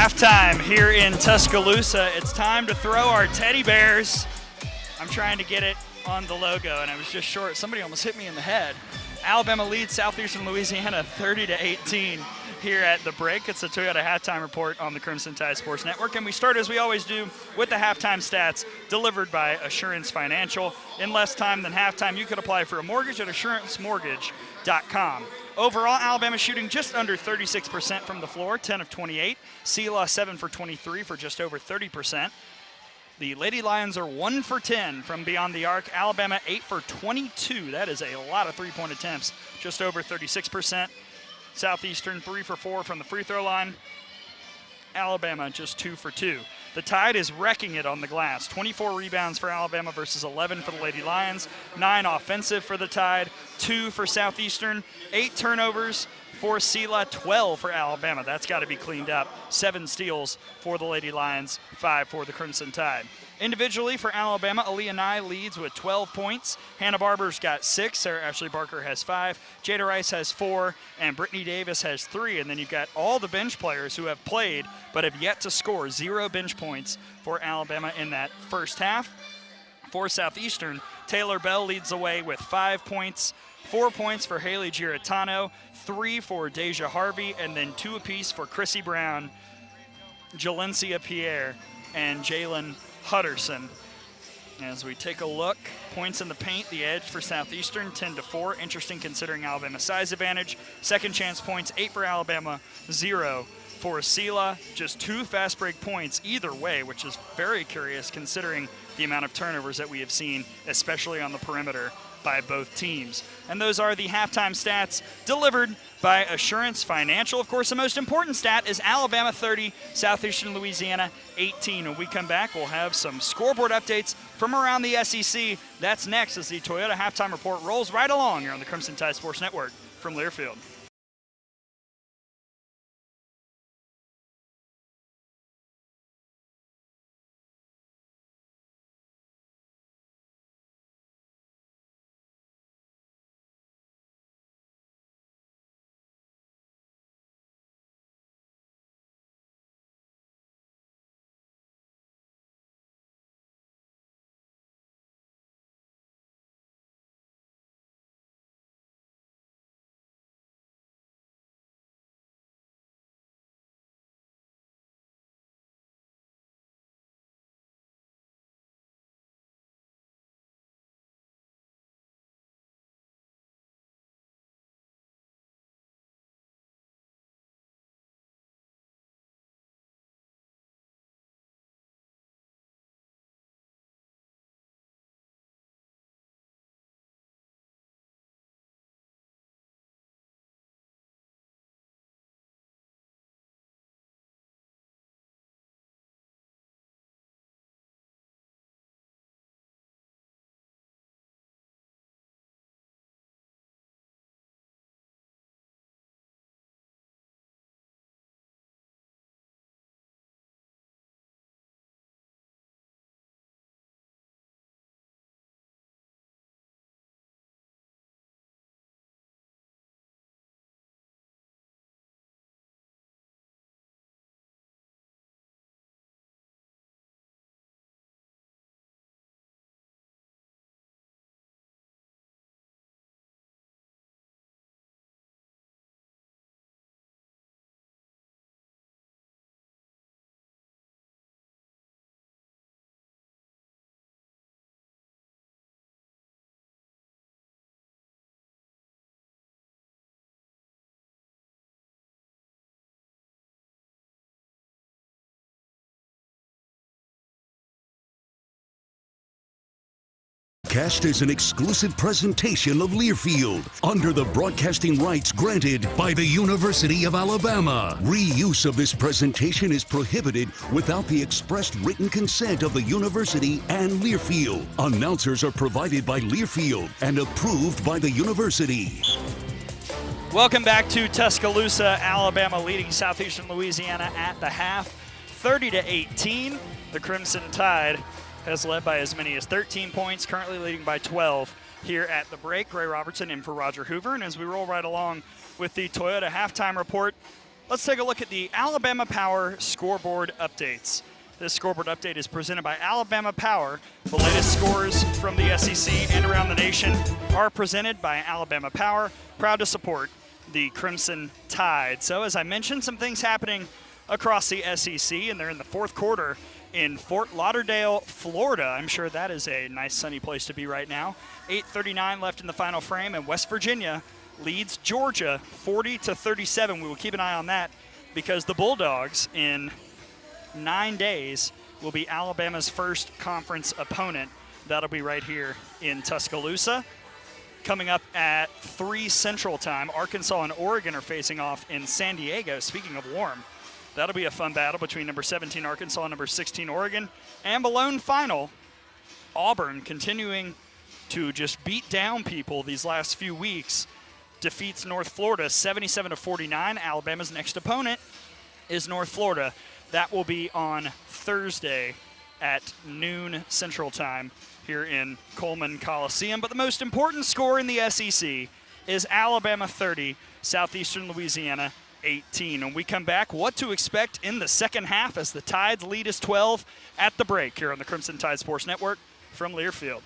Halftime here in Tuscaloosa. It's time to throw our teddy bears. I'm trying to get it on the logo, and I was just short. Somebody almost hit me in the head. Alabama leads Southeastern Louisiana 30-18 here at the break. It's the Toyota Halftime Report on the Crimson Tide Sports Network, and we start as we always do with the halftime stats delivered by Assurance Financial. In less time than halftime, you could apply for a mortgage at assurancemortgage.com. Overall, Alabama shooting just under 36% from the floor, 10 of 28. SeLa 7 for 23 for just over 30%. The Lady Lions are 1 for 10 from beyond the arc. Alabama 8 for 22. That is a lot of three-point attempts, just over 36%. Southeastern 3 for 4 from the free throw line. Alabama just 2 for 2. The Tide is wrecking it on the glass. 24 rebounds for Alabama versus 11 for the Lady Lions. 9 offensive for the Tide, 2 for Southeastern. 8 turnovers for SeLa, 12 for Alabama. That's got to be cleaned up. 7 steals for the Lady Lions, 5 for the Crimson Tide. Individually for Alabama, Aaliyah Nye leads with 12 points. Hannah Barber's got 6. Sarah Ashley Barker has 5. Jada Rice has 4. And Brittany Davis has 3. And then you've got all the bench players who have played but have yet to score. 0 bench points for Alabama in that first half. For Southeastern, Taylor Bell leads the way with 5 points. 4 points for Haley Giratano, 3 for Deja Harvey, and then 2 apiece for Chrissy Brown, Jalencia Pierre, and Jalen Hutterson. As we take a look, points in the paint, the edge for Southeastern, 10-4. Interesting considering Alabama's size advantage. Second chance points, 8 for Alabama, 0 for SeLa. Just 2 fast break points either way, which is very curious considering the amount of turnovers that we have seen, especially on the perimeter, by both teams. And those are the halftime stats delivered by Assurance Financial. Of course, the most important stat is Alabama 30, Southeastern Louisiana 18. When we come back, we'll have some scoreboard updates from around the SEC. That's next as the Toyota Halftime Report rolls right along here on the Crimson Tide Sports Network from Learfield. Broadcast is an exclusive presentation of Learfield under the broadcasting rights granted by the University of Alabama. Reuse of this presentation is prohibited without the expressed written consent of the university and Learfield. Announcers are provided by Learfield and approved by the university. Welcome back to Tuscaloosa. Alabama leading Southeastern Louisiana at the half, 30-18. The Crimson Tide has led by as many as 13 points, currently leading by 12 here at the break. Ray Robertson in for Roger Hoover. And as we roll right along with the Toyota Halftime Report, Let's take a look at the Alabama Power scoreboard updates. This scoreboard update is presented by Alabama Power. The latest scores from the SEC and around the nation are presented by Alabama Power, proud to support the Crimson Tide. So as I mentioned, some things happening across the SEC, and they're in the fourth quarter in Fort Lauderdale, Florida. I'm sure that is a nice sunny place to be right now. 8:39 left in the final frame, and West Virginia leads Georgia 40-37. We will keep an eye on that because the Bulldogs in 9 days will be Alabama's first conference opponent. That'll be right here in Tuscaloosa. Coming up at 3 Central Time, Arkansas and Oregon are facing off in San Diego. Speaking of warm, that'll be a fun battle between number 17 Arkansas and number 16 Oregon. And the lone final, Auburn continuing to just beat down people these last few weeks, defeats North Florida 77-49. Alabama's next opponent is North Florida. That will be on Thursday at noon Central Time here in Coleman Coliseum. But the most important score in the SEC is Alabama 30, Southeastern Louisiana 18. When we come back, what to expect in the second half as the Tide's lead is 12 at the break here on the Crimson Tide Sports Network from Learfield.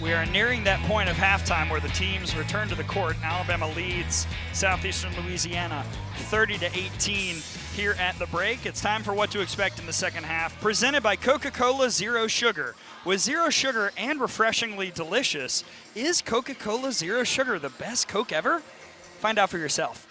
We are nearing that point of halftime where the teams return to the court. Alabama leads Southeastern Louisiana 30-18 here at the break. It's time for what to expect in the second half. Presented by Coca-Cola Zero Sugar. With zero sugar and refreshingly delicious, is Coca-Cola Zero Sugar the best Coke ever? Find out for yourself.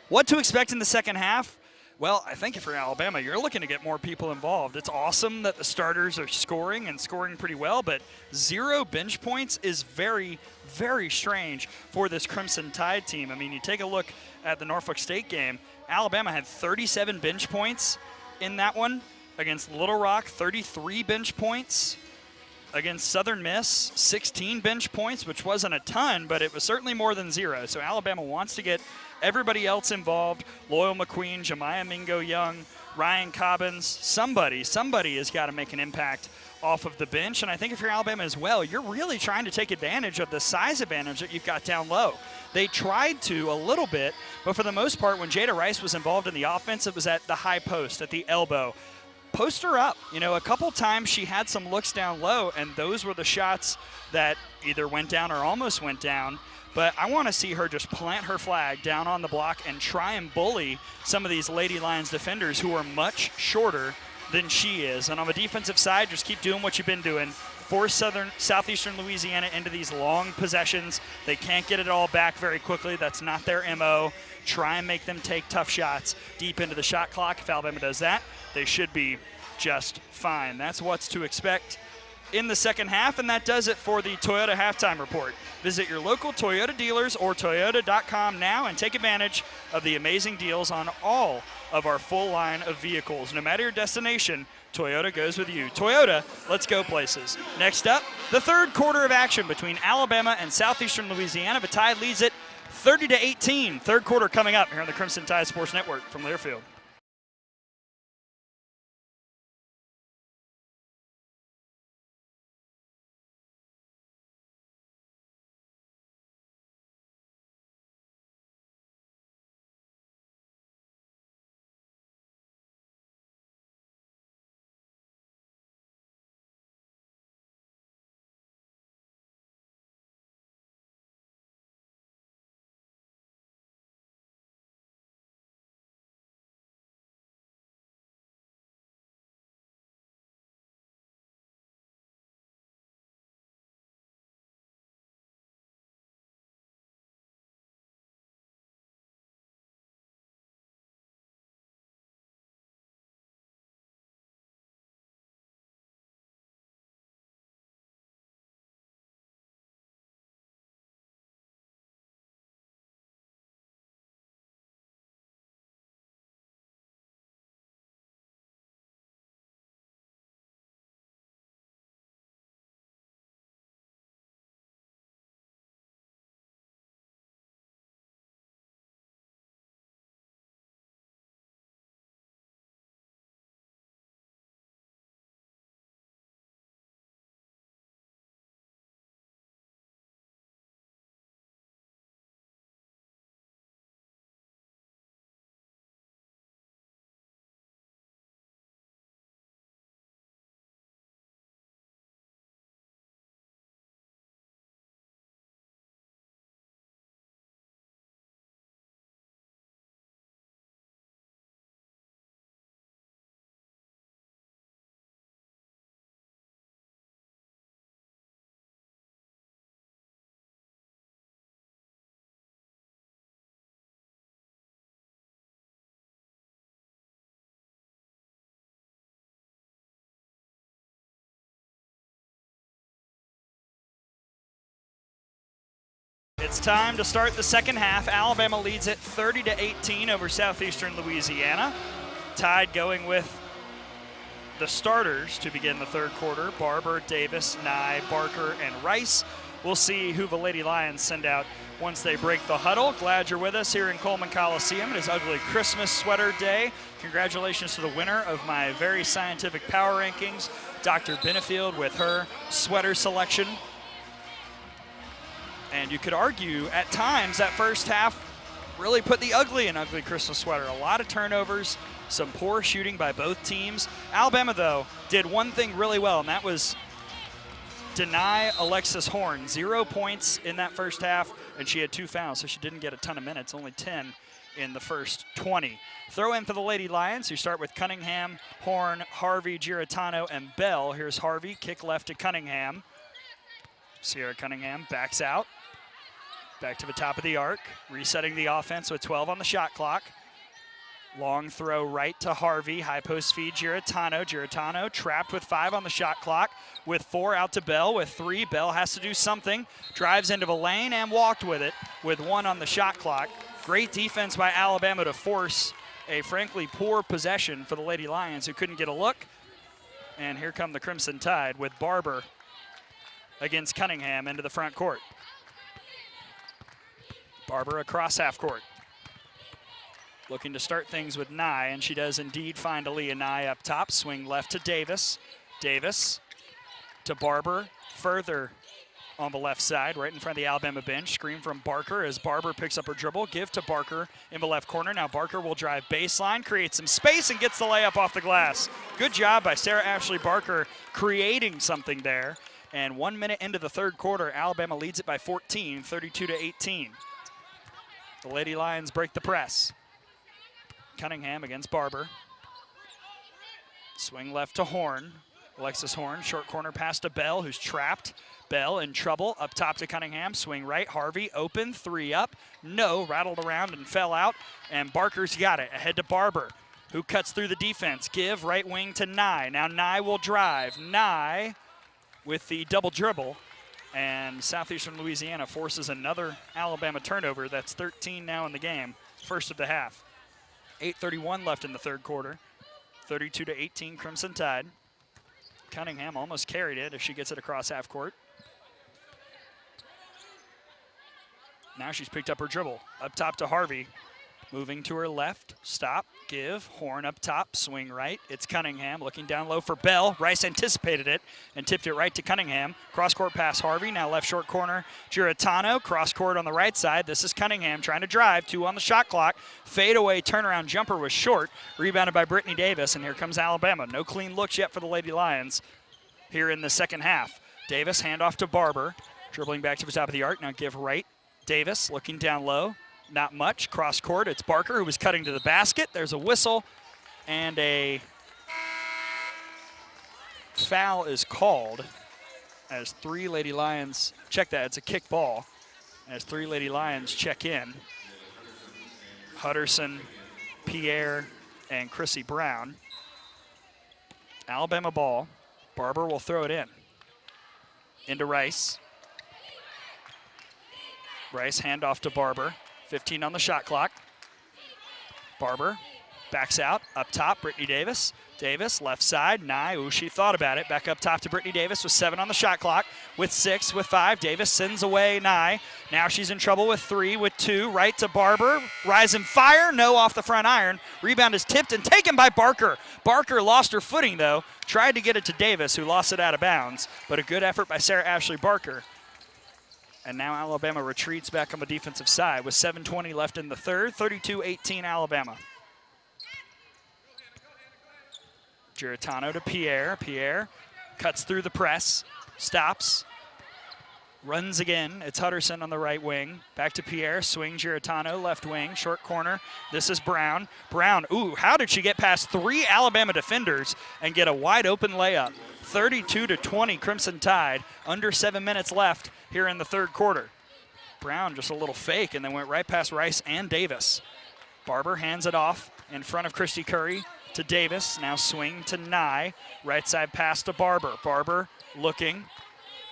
What to expect in the second half? Well, I think if you're Alabama, you're looking to get more people involved. It's awesome that the starters are scoring and scoring pretty well, but 0 bench points is very, very strange for this Crimson Tide team. I mean, you take a look at the Norfolk State game. Alabama had 37 bench points in that one against Little Rock, 33 bench points. Against Southern Miss, 16 bench points, which wasn't a ton, but it was certainly more than 0. So Alabama wants to get everybody else involved. Loyal McQueen, Jemiah Mingo-Young, Ryan Cobbins, somebody has got to make an impact off of the bench. And I think if you're Alabama as well, you're really trying to take advantage of the size advantage that you've got down low. They tried to a little bit, but for the most part, when Jada Rice was involved in the offense, it was at the high post, at the elbow. Post her up. You know, a couple times she had some looks down low, and those were the shots that either went down or almost went down. But I want to see her just plant her flag down on the block and try and bully some of these Lady Lions defenders who are much shorter than she is. And on the defensive side, just keep doing what you've been doing. force Southeastern Louisiana into these long possessions. They can't get it all back very quickly. That's not their MO. Try and make them take tough shots deep into the shot clock. If Alabama does that, they should be just fine. That's what's to expect in the second half, and that does it for the Toyota Halftime Report. Visit your local Toyota dealers or Toyota.com now and take advantage of the amazing deals on all of our full line of vehicles. No matter your destination, Toyota goes with you. Toyota, let's go places. Next up, the third quarter of action between Alabama and Southeastern Louisiana. The Tide leads it 30-18. Third quarter coming up here on the Crimson Tide Sports Network from Learfield. It's time to start the second half. Alabama leads it 30-18 over Southeastern Louisiana. Tide going with the starters to begin the third quarter. Barber, Davis, Nye, Barker, and Rice. We'll see who the Lady Lions send out once they break the huddle. Glad you're with us here in Coleman Coliseum. It is Ugly Christmas Sweater Day. Congratulations to the winner of my very scientific power rankings, Dr. Benefield, with her sweater selection. And you could argue at times that first half really put the ugly in Ugly Christmas Sweater. A lot of turnovers, some poor shooting by both teams. Alabama, though, did one thing really well, and that was deny Alexis Horn. 0 points in that first half, and she had 2 fouls, so she didn't get a ton of minutes, only 10 in the first 20. Throw in for the Lady Lions, who start with Cunningham, Horn, Harvey, Giratano, and Bell. Here's Harvey, kick left to Cunningham. Sierra Cunningham backs out. Back to the top of the arc, resetting the offense with 12 on the shot clock. Long throw right to Harvey, high post feed Giratano. Giratano trapped with 5 on the shot clock, with 4 out to Bell. With 3, Bell has to do something. Drives into the lane and walked with it with 1 on the shot clock. Great defense by Alabama to force a frankly poor possession for the Lady Lions, who couldn't get a look. And here come the Crimson Tide with Barber against Cunningham into the front court. Barber across half court. Looking to start things with Nye, and she does indeed find Aaliyah Nye up top. Swing left to Davis. Davis to Barber, further on the left side, right in front of the Alabama bench. Screen from Barker as Barber picks up her dribble. Give to Barker in the left corner. Now Barker will drive baseline, create some space, and gets the layup off the glass. Good job by Sarah Ashley Barker creating something there. And 1 minute into the third quarter, Alabama leads it by 14, 32-18. The Lady Lions break the press. Cunningham against Barber. Swing left to Horn. Alexis Horn, short corner pass to Bell, who's trapped. Bell in trouble, up top to Cunningham, swing right, Harvey open, 3 up, no, rattled around and fell out, and Barker's got it, ahead to Barber, who cuts through the defense, give right wing to Nye. Now Nye will drive, Nye with the double dribble, and Southeastern Louisiana forces another Alabama turnover. That's 13 now in the game, first of the half. 8:31 left in the third quarter, 32-18 Crimson Tide. Cunningham almost carried it if she gets it across half court. Now she's picked up her dribble. Up top to Harvey. Moving to her left. Stop. Give. Horn up top. Swing right. It's Cunningham looking down low for Bell. Rice anticipated it and tipped it right to Cunningham. Cross-court pass Harvey. Now left short corner. Giratano. Cross-court on the right side. This is Cunningham trying to drive. 2 on the shot clock. Fadeaway turnaround jumper was short. Rebounded by Brittany Davis. And here comes Alabama. No clean looks yet for the Lady Lions here in the second half. Davis handoff to Barber. Dribbling back to the top of the arc. Now give right. Davis looking down low, not much, cross court, it's Barker who was cutting to the basket. There's a whistle and a foul is called as 3 Lady Lions, check that, it's a kick ball, as 3 Lady Lions check in. Hutterson, Pierre, and Chrissy Brown. Alabama ball, Barber will throw it in. Into Rice. Rice handoff to Barber. 15 on the shot clock. Barber backs out. Up top, Brittany Davis. Davis, left side. Nye, ooh, she thought about it. Back up top to Brittany Davis with 7 on the shot clock. With 6, with 5. Davis sends away Nye. Now she's in trouble with 3, with 2. Right to Barber. Rise and fire. No, off the front iron. Rebound is tipped and taken by Barker. Barker lost her footing, though. Tried to get it to Davis, who lost it out of bounds. But a good effort by Sarah Ashley Barker. And now Alabama retreats back on the defensive side with 7:20 left in the third, 32-18 Alabama. Giratano to Pierre. Pierre cuts through the press, stops, runs again. It's Hutterson on the right wing. Back to Pierre, swing Giratano, left wing, short corner. This is Brown. Brown, ooh, how did she get past 3 Alabama defenders and get a wide open layup? 32-20 Crimson Tide, under 7 minutes left here in the third quarter. Brown just a little fake and then went right past Rice and Davis. Barber hands it off in front of Christy Curry to Davis. Now swing to Nye. Right side pass to Barber. Barber looking,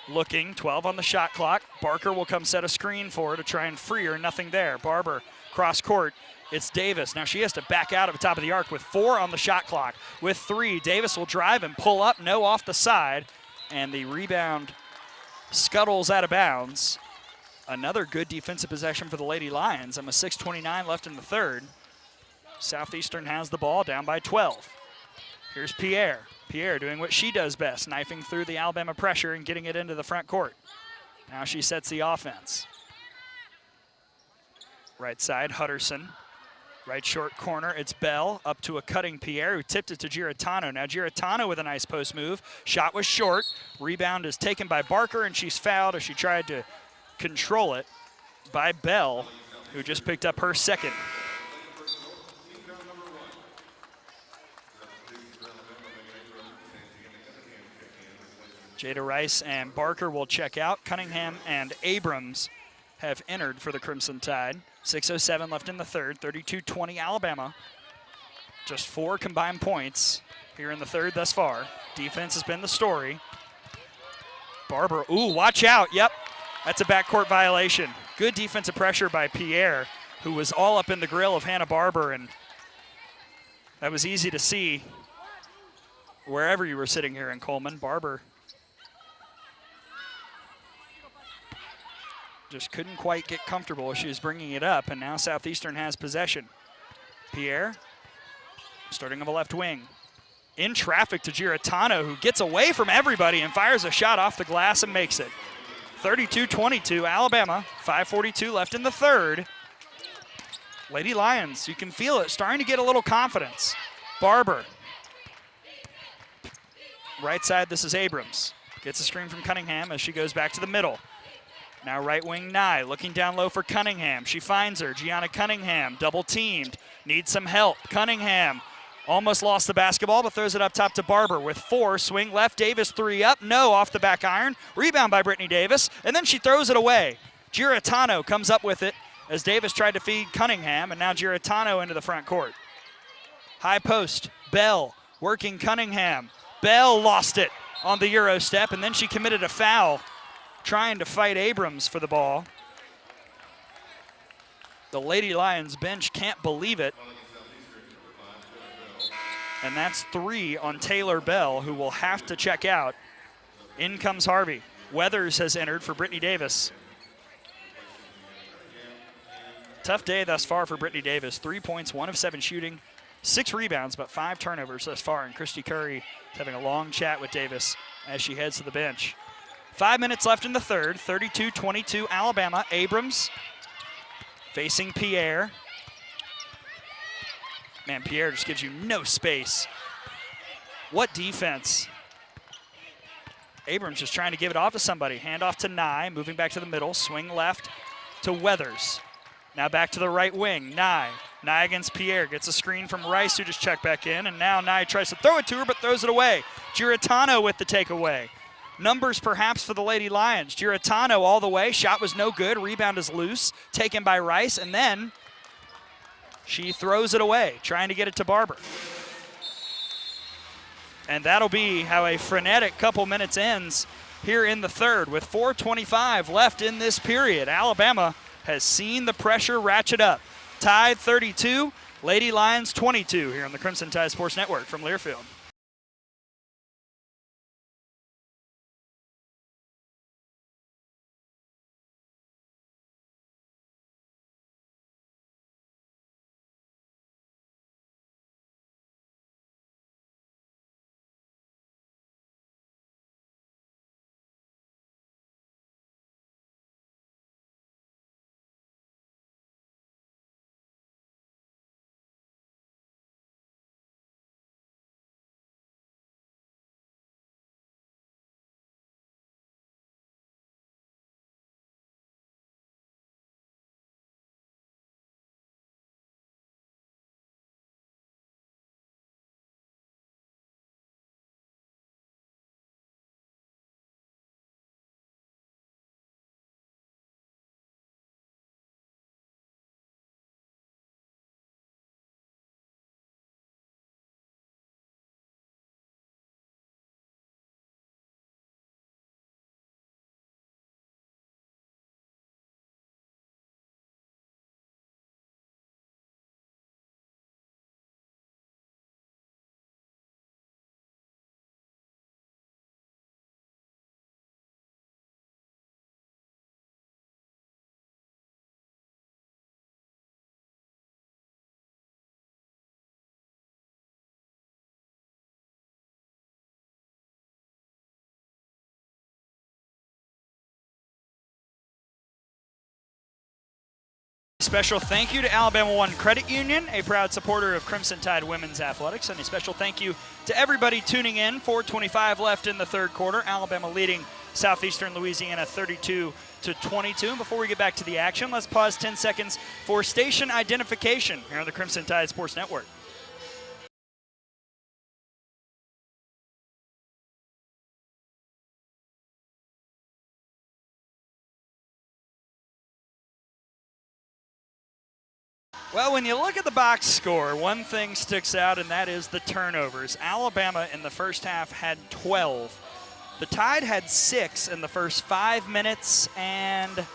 12 on the shot clock. Barker will come set a screen for her to try and free her, nothing there. Barber cross court. It's Davis. Now she has to back out of the top of the arc with 4 on the shot clock. With 3, Davis will drive and pull up, no off the side. And the rebound scuttles out of bounds. Another good defensive possession for the Lady Lions. And with 6:29 left in the third, Southeastern has the ball down by 12. Here's Pierre. Pierre doing what she does best, knifing through the Alabama pressure and getting it into the front court. Now she sets the offense. Right side, Hutterson. Right short corner, it's Bell up to a cutting Pierre who tipped it to Giratano. Now Giratano with a nice post move. Shot was short. Rebound is taken by Barker and she's fouled as she tried to control it by Bell, who just picked up her second. Jada Rice and Barker will check out. Cunningham and Abrams have entered for the Crimson Tide. 6:07 left in the third, 32-20 Alabama. Just 4 combined points here in the third thus far. Defense has been the story. Barber, ooh, watch out, yep. That's a backcourt violation. Good defensive pressure by Pierre, who was all up in the grill of Hannah Barber, and that was easy to see wherever you were sitting here in Coleman. Barber just couldn't quite get comfortable as she was bringing it up, and now Southeastern has possession. Pierre, starting on the left wing. In traffic to Giratano, who gets away from everybody and fires a shot off the glass and makes it. 32-22, Alabama, 5:42 left in the third. Lady Lions, you can feel it, starting to get a little confidence. Barber. Right side, this is Abrams. Gets a screen from Cunningham as she goes back to the middle. Now right wing Nye, looking down low for Cunningham. She finds her, Gianna Cunningham, double teamed, needs some help. Cunningham Almost lost the basketball, but throws it up top to Barber with 4. Swing left, Davis 3 up. No, off the back iron. Rebound by Brittany Davis, and then she throws it away. Giratano comes up with it as Davis tried to feed Cunningham, and now Giratano into the front court. High post, Bell working Cunningham. Bell lost it on the Euro step, and then she committed a foul trying to fight Abrams for the ball. The Lady Lions bench can't believe it. And that's 3 on Taylor Bell, who will have to check out. In comes Harvey. Weathers has entered for Brittany Davis. Tough day thus far for Brittany Davis. 3 points, 1 of 7 shooting, 6 rebounds, but 5 turnovers thus far. And Christy Curry is having a long chat with Davis as she heads to the bench. 5 minutes left in the third. 32-22 Alabama. Abrams facing Pierre. Man, Pierre just gives you no space. What defense. Abrams just trying to give it off to somebody. Hand off to Nye, moving back to the middle. Swing left to Weathers. Now back to the right wing, Nye. Nye against Pierre, gets a screen from Rice, who just checked back in, and now Nye tries to throw it to her, but throws it away. Giratano with the takeaway. Numbers perhaps for the Lady Lions. Giratano all the way, shot was no good, rebound is loose, taken by Rice, and then she throws it away, trying to get it to Barber. And that'll be how a frenetic couple minutes ends here in the third with 4:25 left in this period. Alabama has seen the pressure ratchet up. Tide 32, Lady Lions 22 here on the Crimson Tide Sports Network from Learfield. Special thank you to Alabama One Credit Union, a proud supporter of Crimson Tide Women's Athletics, and a special thank you to everybody tuning in. 4:25 left in the third quarter. Alabama leading Southeastern Louisiana 32-22. Before we get back to the action, let's pause 10 seconds for station identification here on the Crimson Tide Sports Network. Well, when you look at the box score, one thing sticks out, and that is the turnovers. Alabama in the first half had 12. The Tide had 6 in the first 5 minutes and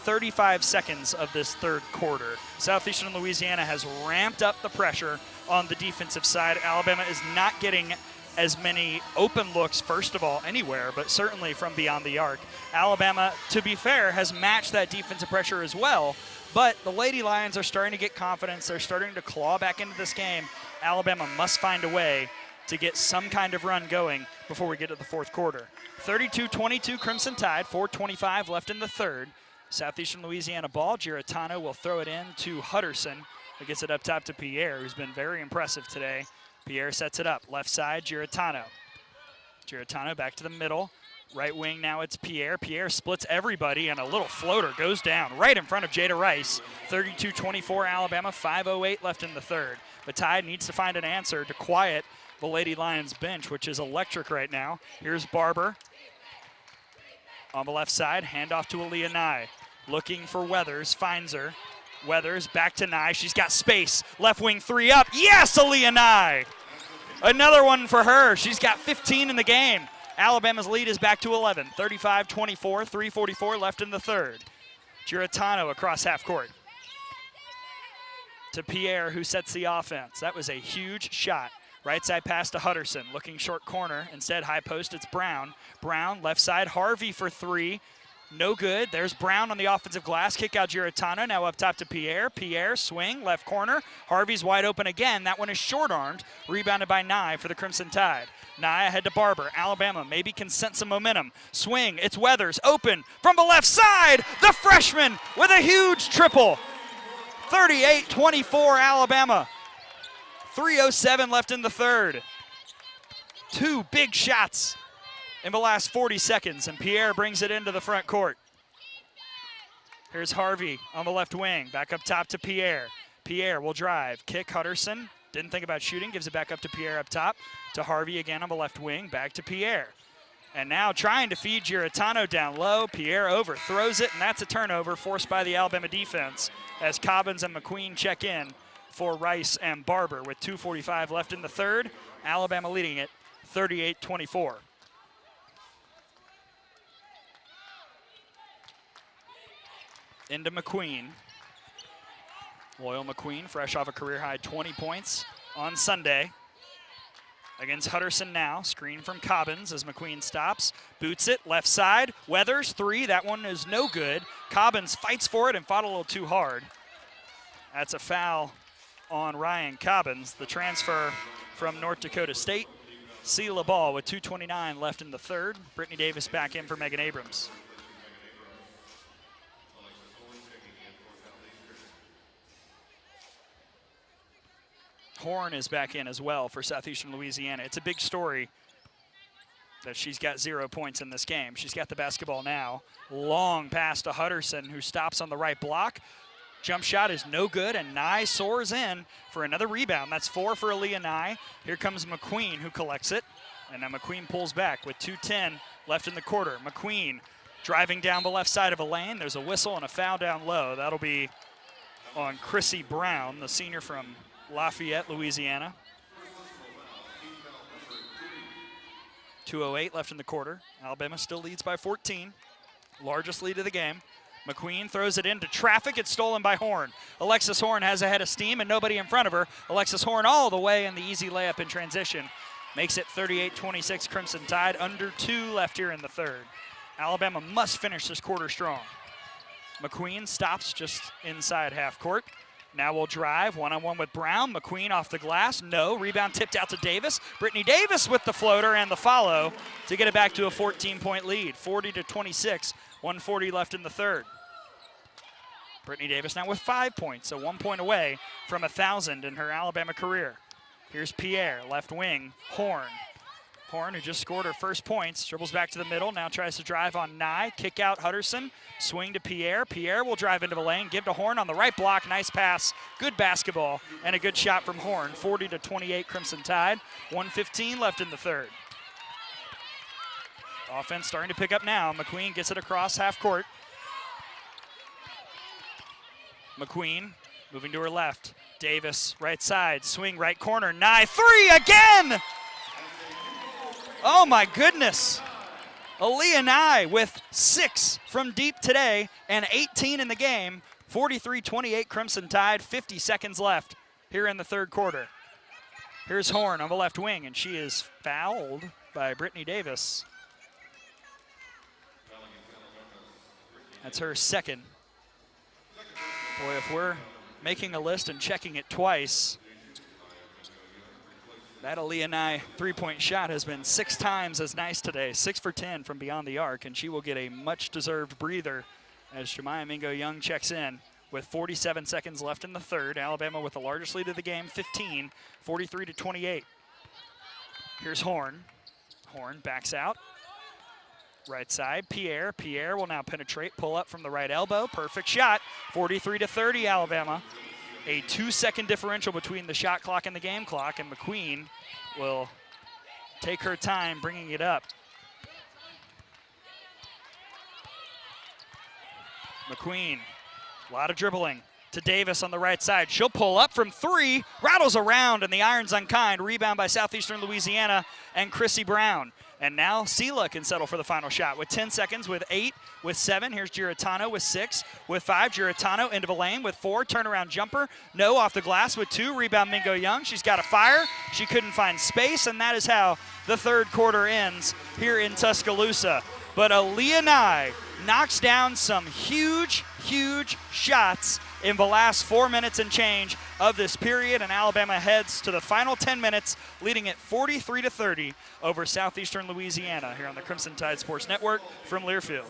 35 seconds of this third quarter. Southeastern Louisiana has ramped up the pressure on the defensive side. Alabama is not getting as many open looks, first of all, anywhere, but certainly from beyond the arc. Alabama, to be fair, has matched that defensive pressure as well. But the Lady Lions are starting to get confidence. They're starting to claw back into this game. Alabama must find a way to get some kind of run going before we get to the fourth quarter. 32-22 Crimson Tide, 4:25 left in the third. Southeastern Louisiana ball. Giratano will throw it in to Hutterson, who gets it up top to Pierre, who's been very impressive today. Pierre sets it up. Left side, Giratano. Giratano back to the middle. Right wing now it's Pierre. Pierre splits everybody, and a little floater goes down right in front of Jada Rice. 32-24 Alabama, 5:08 left in the third. But Tide needs to find an answer to quiet the Lady Lions bench, which is electric right now. Here's Barber on the left side, handoff to Aaliyah Nye. Looking for Weathers, finds her. Weathers back to Nye, she's got space. Left wing three up, yes, Aaliyah Nye! Another one for her, she's got 15 in the game. Alabama's lead is back to 11, 35-24, 3:44 left in the third. Giratano across half court to Pierre, who sets the offense. That was a huge shot. Right side pass to Hutterson, looking short corner. Instead, high post, it's Brown. Brown, left side, Harvey for three. No good. There's Brown on the offensive glass. Kick out Giratano. Now up top to Pierre. Pierre, swing, left corner. Harvey's wide open again. That one is short-armed. Rebounded by Nye for the Crimson Tide. Nye ahead to Barber. Alabama maybe can sense some momentum. Swing, it's Weathers. Open from the left side. The freshman with a huge triple. 38-24 Alabama. 3:07 left in the third. Two big shots in the last 40 seconds, and Pierre brings it into the front court. Here's Harvey on the left wing, back up top to Pierre. Pierre will drive, kick Hutterson, didn't think about shooting, gives it back up to Pierre up top, to Harvey again on the left wing, back to Pierre. And now trying to feed Giratano down low, Pierre overthrows it, and that's a turnover forced by the Alabama defense as Cobbins and McQueen check in for Rice and Barber with 2:45 left in the third. Alabama leading it 38-24. Into McQueen. Loyal McQueen, fresh off a career-high 20 points on Sunday. Against Hutterson now, screen from Cobbins as McQueen stops. Boots it, left side, Weathers, three, that one is no good. Cobbins fights for it and fought a little too hard. That's a foul on Ryan Cobbins, the transfer from North Dakota State. SeLa ball with 2:29 left in the third. Brittany Davis back in for Megan Abrams. Horn is back in as well for Southeastern Louisiana. It's a big story that she's got 0 points in this game. She's got the basketball now. Long pass to Hutterson, who stops on the right block. Jump shot is no good, and Nye soars in for another rebound. That's 4 for Aaliyah Nye. Here comes McQueen, who collects it. And now McQueen pulls back with 2:10 left in the quarter. McQueen driving down the left side of a lane. There's a whistle and a foul down low. That'll be on Chrissy Brown, the senior from Lafayette, Louisiana. 2:08 left in the quarter. Alabama still leads by 14. Largest lead of the game. McQueen throws it into traffic. It's stolen by Horn. Alexis Horn has a head of steam and nobody in front of her. Alexis Horn all the way in the easy layup in transition. Makes it 38-26 Crimson Tide. Under 2 left here in the third. Alabama must finish this quarter strong. McQueen stops just inside half court. Now we'll drive, one-on-one with Brown. McQueen off the glass, no. Rebound tipped out to Davis. Brittany Davis with the floater and the follow to get it back to a 14-point lead. 40-26, 1:40 left in the third. Brittany Davis now with 5 points, so 1 point away from 1,000 in her Alabama career. Here's Pierre, left wing, Horn. Horn, who just scored her first points, dribbles back to the middle, now tries to drive on Nye, kick out Hutterson, swing to Pierre. Pierre will drive into the lane, give to Horn on the right block, nice pass, good basketball, and a good shot from Horn. 40-28 Crimson Tide, 1:15 left in the third. Offense starting to pick up now. McQueen gets it across half court. McQueen moving to her left. Davis, right side, swing right corner, Nye, three again! Oh my goodness. Aaliyah Nye with 6 from deep today and 18 in the game. 43-28 Crimson Tide, 50 seconds left here in the third quarter. Here's Horn on the left wing, and she is fouled by Brittany Davis. That's her second. Boy, if we're making a list and checking it twice, that Aaliyah Nye three-point shot has been 6 times as nice today. 6 for 10 from beyond the arc, and she will get a much-deserved breather as Jemiah Mingo-Young checks in with 47 seconds left in the third. Alabama with the largest lead of the game, 15, 43-28. Here's Horn. Horn backs out. Right side, Pierre. Pierre will now penetrate, pull up from the right elbow. Perfect shot, 43-30 Alabama. A 2-second differential between the shot clock and the game clock, and McQueen will take her time bringing it up. McQueen, a lot of dribbling to Davis on the right side. She'll pull up from 3, rattles around, and the iron's unkind. Rebound by Southeastern Louisiana and Chrissy Brown. And now SeLa can settle for the final shot with 10 seconds, with 8, with 7. Here's Giratano with 6, with 5. Giratano into the lane with 4. Turnaround jumper. No, off the glass with 2. Rebound Mingo Young. She's got a fire. She couldn't find space, and that is how the third quarter ends here in Tuscaloosa. But Aaliyah Nye knocks down some huge, huge shots in the last 4 minutes and change of this period, and Alabama heads to the final 10 minutes, leading it 43-30 over Southeastern Louisiana here on the Crimson Tide Sports Network from Learfield.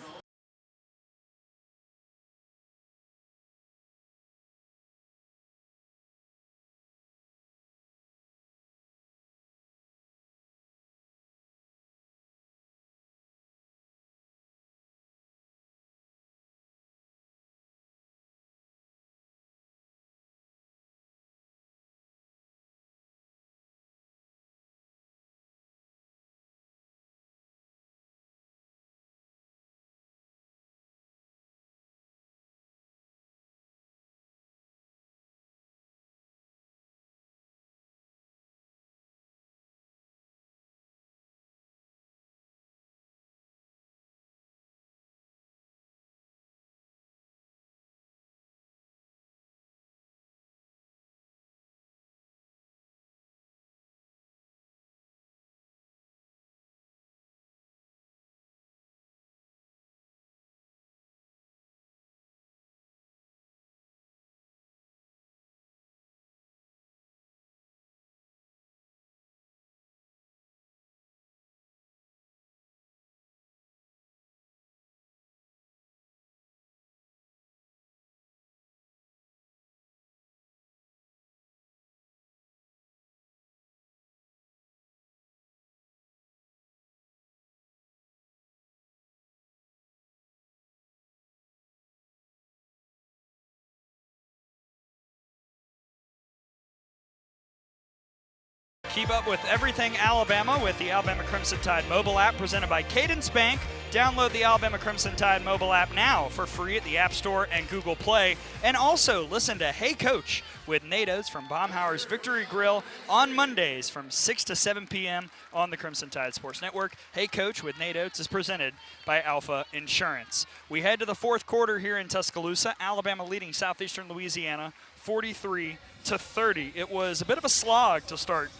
Keep up with everything Alabama with the Alabama Crimson Tide mobile app presented by Cadence Bank. Download the Alabama Crimson Tide mobile app now for free at the App Store and Google Play. And also listen to Hey Coach with Nate Oates from Baumhauer's Victory Grill on Mondays from 6 to 7 p.m. on the Crimson Tide Sports Network. Hey Coach with Nate Oates is presented by Alpha Insurance. We head to the fourth quarter here in Tuscaloosa. Alabama leading Southeastern Louisiana 43-30. It was a bit of a slog to start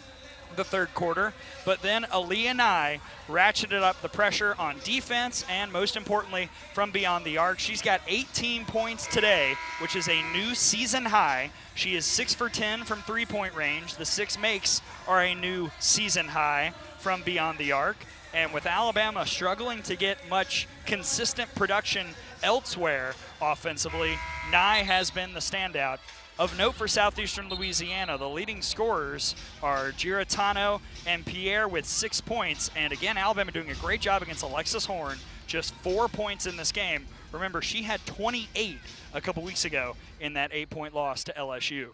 the third quarter, but then Aaliyah Nye ratcheted up the pressure on defense and, most importantly, from beyond the arc. She's got 18 points today, which is a new season high. She is 6 for 10 from three-point range. The 6 makes are a new season high from beyond the arc. And with Alabama struggling to get much consistent production elsewhere offensively, Nye has been the standout. Of note for Southeastern Louisiana, the leading scorers are Giratano and Pierre with 6 points. And again, Alabama doing a great job against Alexis Horn, just 4 points in this game. Remember, she had 28 a couple weeks ago in that 8-point loss to LSU.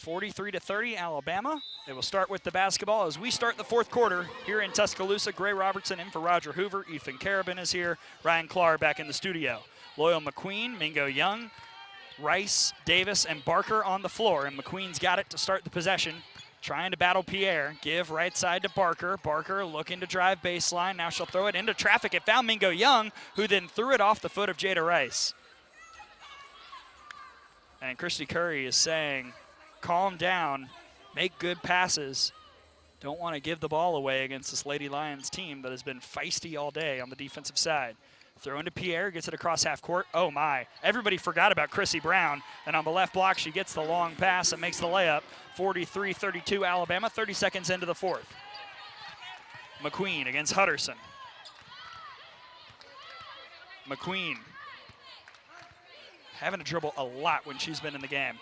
43-30 Alabama. It will start with the basketball as we start the fourth quarter here in Tuscaloosa. Gray Robertson in for Roger Hoover. Ethan Carabin is here. Ryan Clark back in the studio. Loyal McQueen, Mingo Young, Rice, Davis, and Barker on the floor, and McQueen's got it to start the possession, trying to battle Pierre. Give right side to Barker. Barker looking to drive baseline. Now she'll throw it into traffic. It found Mingo Young, who then threw it off the foot of Jada Rice. And Christy Curry is saying, calm down, make good passes. Don't want to give the ball away against this Lady Lions team that has been feisty all day on the defensive side. Throw into Pierre, gets it across half court. Oh my, everybody forgot about Chrissy Brown. And on the left block, she gets the long pass and makes the layup. 43-32 Alabama, 30 seconds into the fourth. McQueen against Hutterson. McQueen having to dribble a lot when she's been in the game.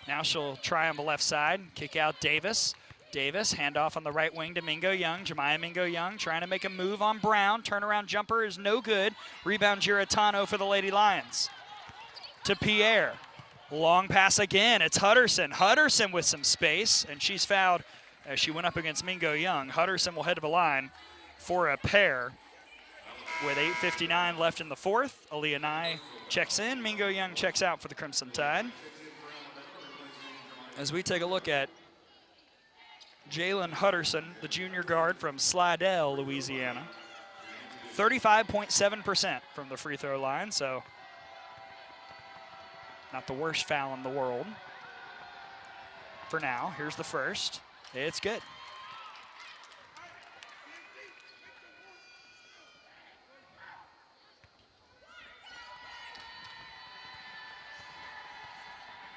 Now she'll try on the left side, kick out Davis. Davis, handoff on the right wing to Mingo Young. Jemiah Mingo Young trying to make a move on Brown. Turnaround jumper is no good. Rebound Giratano for the Lady Lions. To Pierre. Long pass again. It's Hutterson. Hutterson with some space, and she's fouled as she went up against Mingo Young. Hutterson will head to the line for a pair with 8:59 left in the fourth. Aaliyah Nye checks in. Mingo Young checks out for the Crimson Tide. As we take a look at Jalen Hutterson, the junior guard from Slidell, Louisiana. 35.7% from the free throw line, so not the worst foul in the world. For now, here's the first. It's good.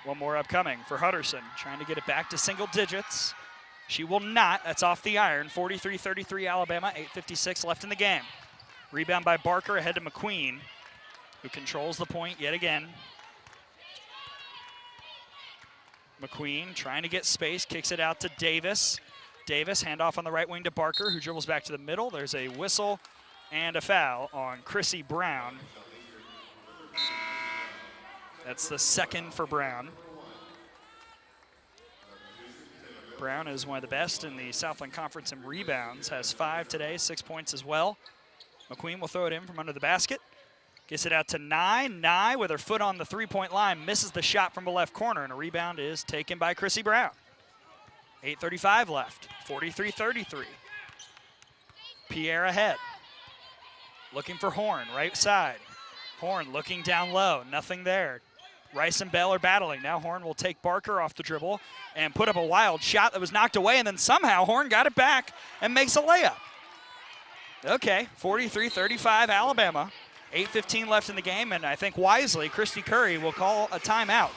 One more upcoming for Hutterson, trying to get it back to single digits. She will not. That's off the iron. 43-33 Alabama, 8:56 left in the game. Rebound by Barker ahead to McQueen, who controls the point yet again. McQueen trying to get space, kicks it out to Davis. Davis, handoff on the right wing to Barker, who dribbles back to the middle. There's a whistle and a foul on Chrissy Brown. That's the second for Brown. Brown is one of the best in the Southland Conference in rebounds, has 5 today, 6 points as well. McQueen will throw it in from under the basket. Gets it out to Nye. Nye with her foot on the three-point line, misses the shot from the left corner, and a rebound is taken by Chrissy Brown. 8:35 left, 43-33. Pierre ahead. Looking for Horn, right side. Horn looking down low, nothing there. Rice and Bell are battling. Now Horn will take Barker off the dribble and put up a wild shot that was knocked away, and then somehow Horn got it back and makes a layup. Okay, 43-35 Alabama. 8:15 left in the game, and I think wisely Christy Curry will call a timeout.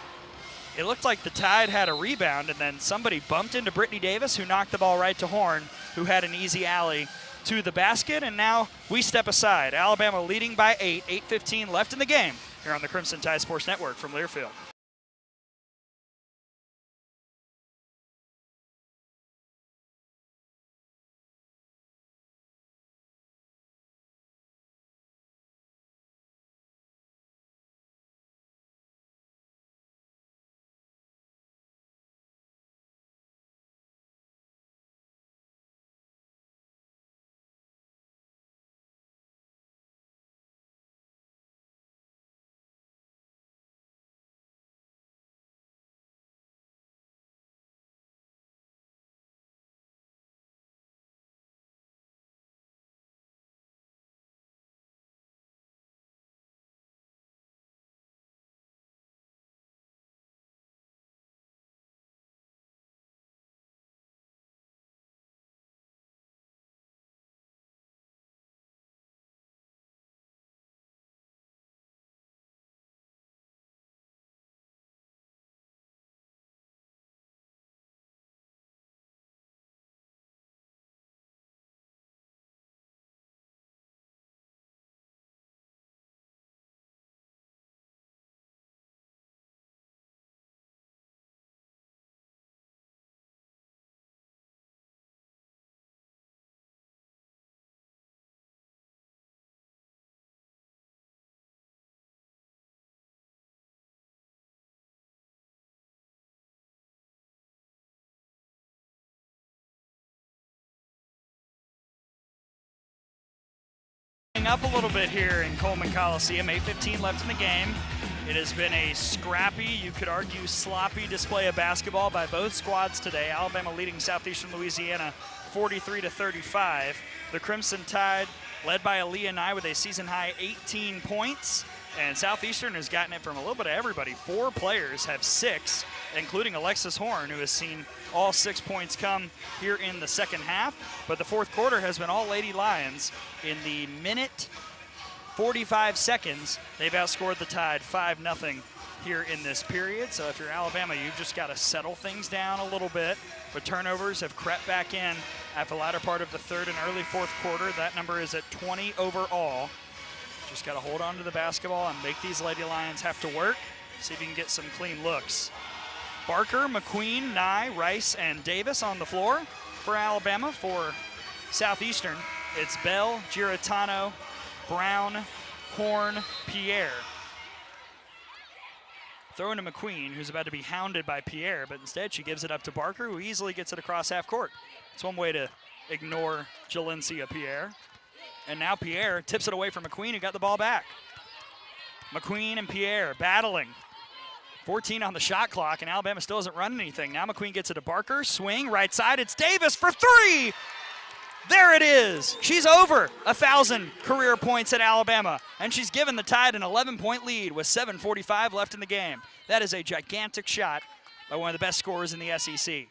It looked like the Tide had a rebound, and then somebody bumped into Brittany Davis, who knocked the ball right to Horn, who had an easy alley to the basket, and now we step aside. Alabama leading by 8, 8:15 left in the game here on the Crimson Tide Sports Network from Learfield. Up a little bit here in Coleman Coliseum, 8:15 left in the game. It has been a scrappy, you could argue sloppy display of basketball by both squads today. Alabama leading Southeastern Louisiana 43-35. The Crimson Tide led by Aaliyah Nye with a season high 18 points. And Southeastern has gotten it from a little bit of everybody. 4 players have 6, including Alexis Horn, who has seen all 6 points come here in the second half. But the fourth quarter has been all Lady Lions. In the minute 45 seconds, they've outscored the Tide 5-0 here in this period. So if you're Alabama, you've just got to settle things down a little bit. But turnovers have crept back in at the latter part of the third and early fourth quarter. That number is at 20 overall. Just got to hold on to the basketball and make these Lady Lions have to work. See if you can get some clean looks. Barker, McQueen, Nye, Rice, and Davis on the floor for Alabama. For Southeastern, it's Bell, Giratano, Brown, Horn, Pierre. Throwing to McQueen, who's about to be hounded by Pierre, but instead she gives it up to Barker, who easily gets it across half court. It's one way to ignore Jalencia Pierre. And now Pierre tips it away from McQueen, who got the ball back. McQueen and Pierre battling. 14 on the shot clock, and Alabama still hasn't run anything. Now McQueen gets it to Barker, swing, right side, it's Davis for three! There it is. She's over 1,000 career points at Alabama, and she's given the Tide an 11-point lead with 7:45 left in the game. That is a gigantic shot by one of the best scorers in the SEC.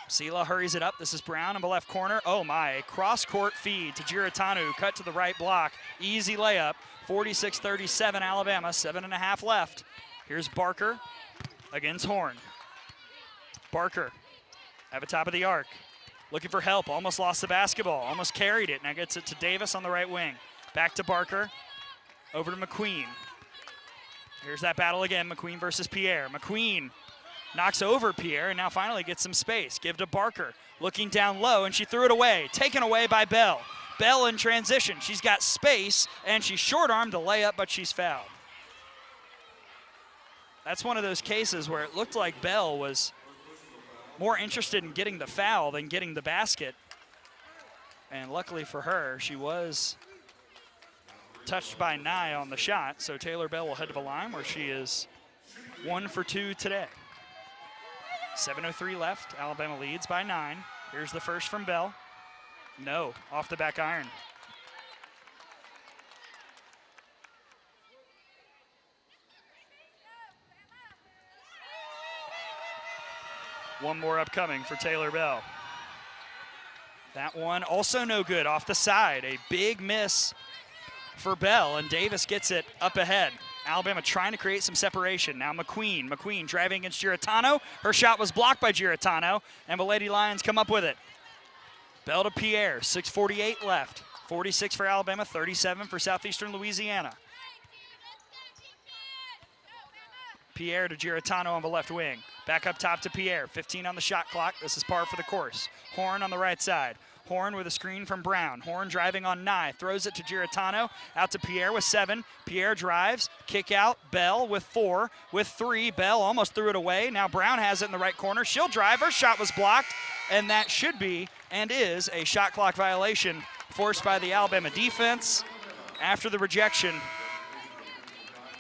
SeLa hurries it up. This is Brown in the left corner. Oh my, a cross-court feed to Giratano, cut to the right block. Easy layup, 46-37 Alabama, 7.5 left. Here's Barker against Horn. Barker at the top of the arc. Looking for help, almost lost the basketball, almost carried it. Now gets it to Davis on the right wing. Back to Barker, over to McQueen. Here's that battle again, McQueen versus Pierre. McQueen knocks over Pierre and now finally gets some space. Give to Barker, looking down low, and she threw it away. Taken away by Bell. Bell in transition, she's got space, and she's short-armed to lay up, but she's fouled. That's one of those cases where it looked like Bell was more interested in getting the foul than getting the basket. And luckily for her, she was touched by Nye on the shot, so Taylor Bell will head to the line where she is 1 for 2 today. 7:03 left, Alabama leads by 9. Here's the first from Bell. No, off the back iron. One more upcoming for Taylor Bell. That one also no good, off the side. A big miss for Bell, and Davis gets it up ahead. Alabama trying to create some separation. Now McQueen driving against Giratano. Her shot was blocked by Giratano, and the Lady Lions come up with it. Bell to Pierre, 6:48 left. 46 for Alabama, 37 for Southeastern Louisiana. Pierre to Giratano on the left wing. Back up top to Pierre, 15 on the shot clock. This is par for the course. Horn on the right side. Horn with a screen from Brown. Horn driving on Nye, throws it to Giratano, out to Pierre with 7. Pierre drives, kick out, Bell with 4, with 3. Bell almost threw it away. Now Brown has it in the right corner. She'll drive, her shot was blocked, and that should be and is a shot clock violation forced by the Alabama defense after the rejection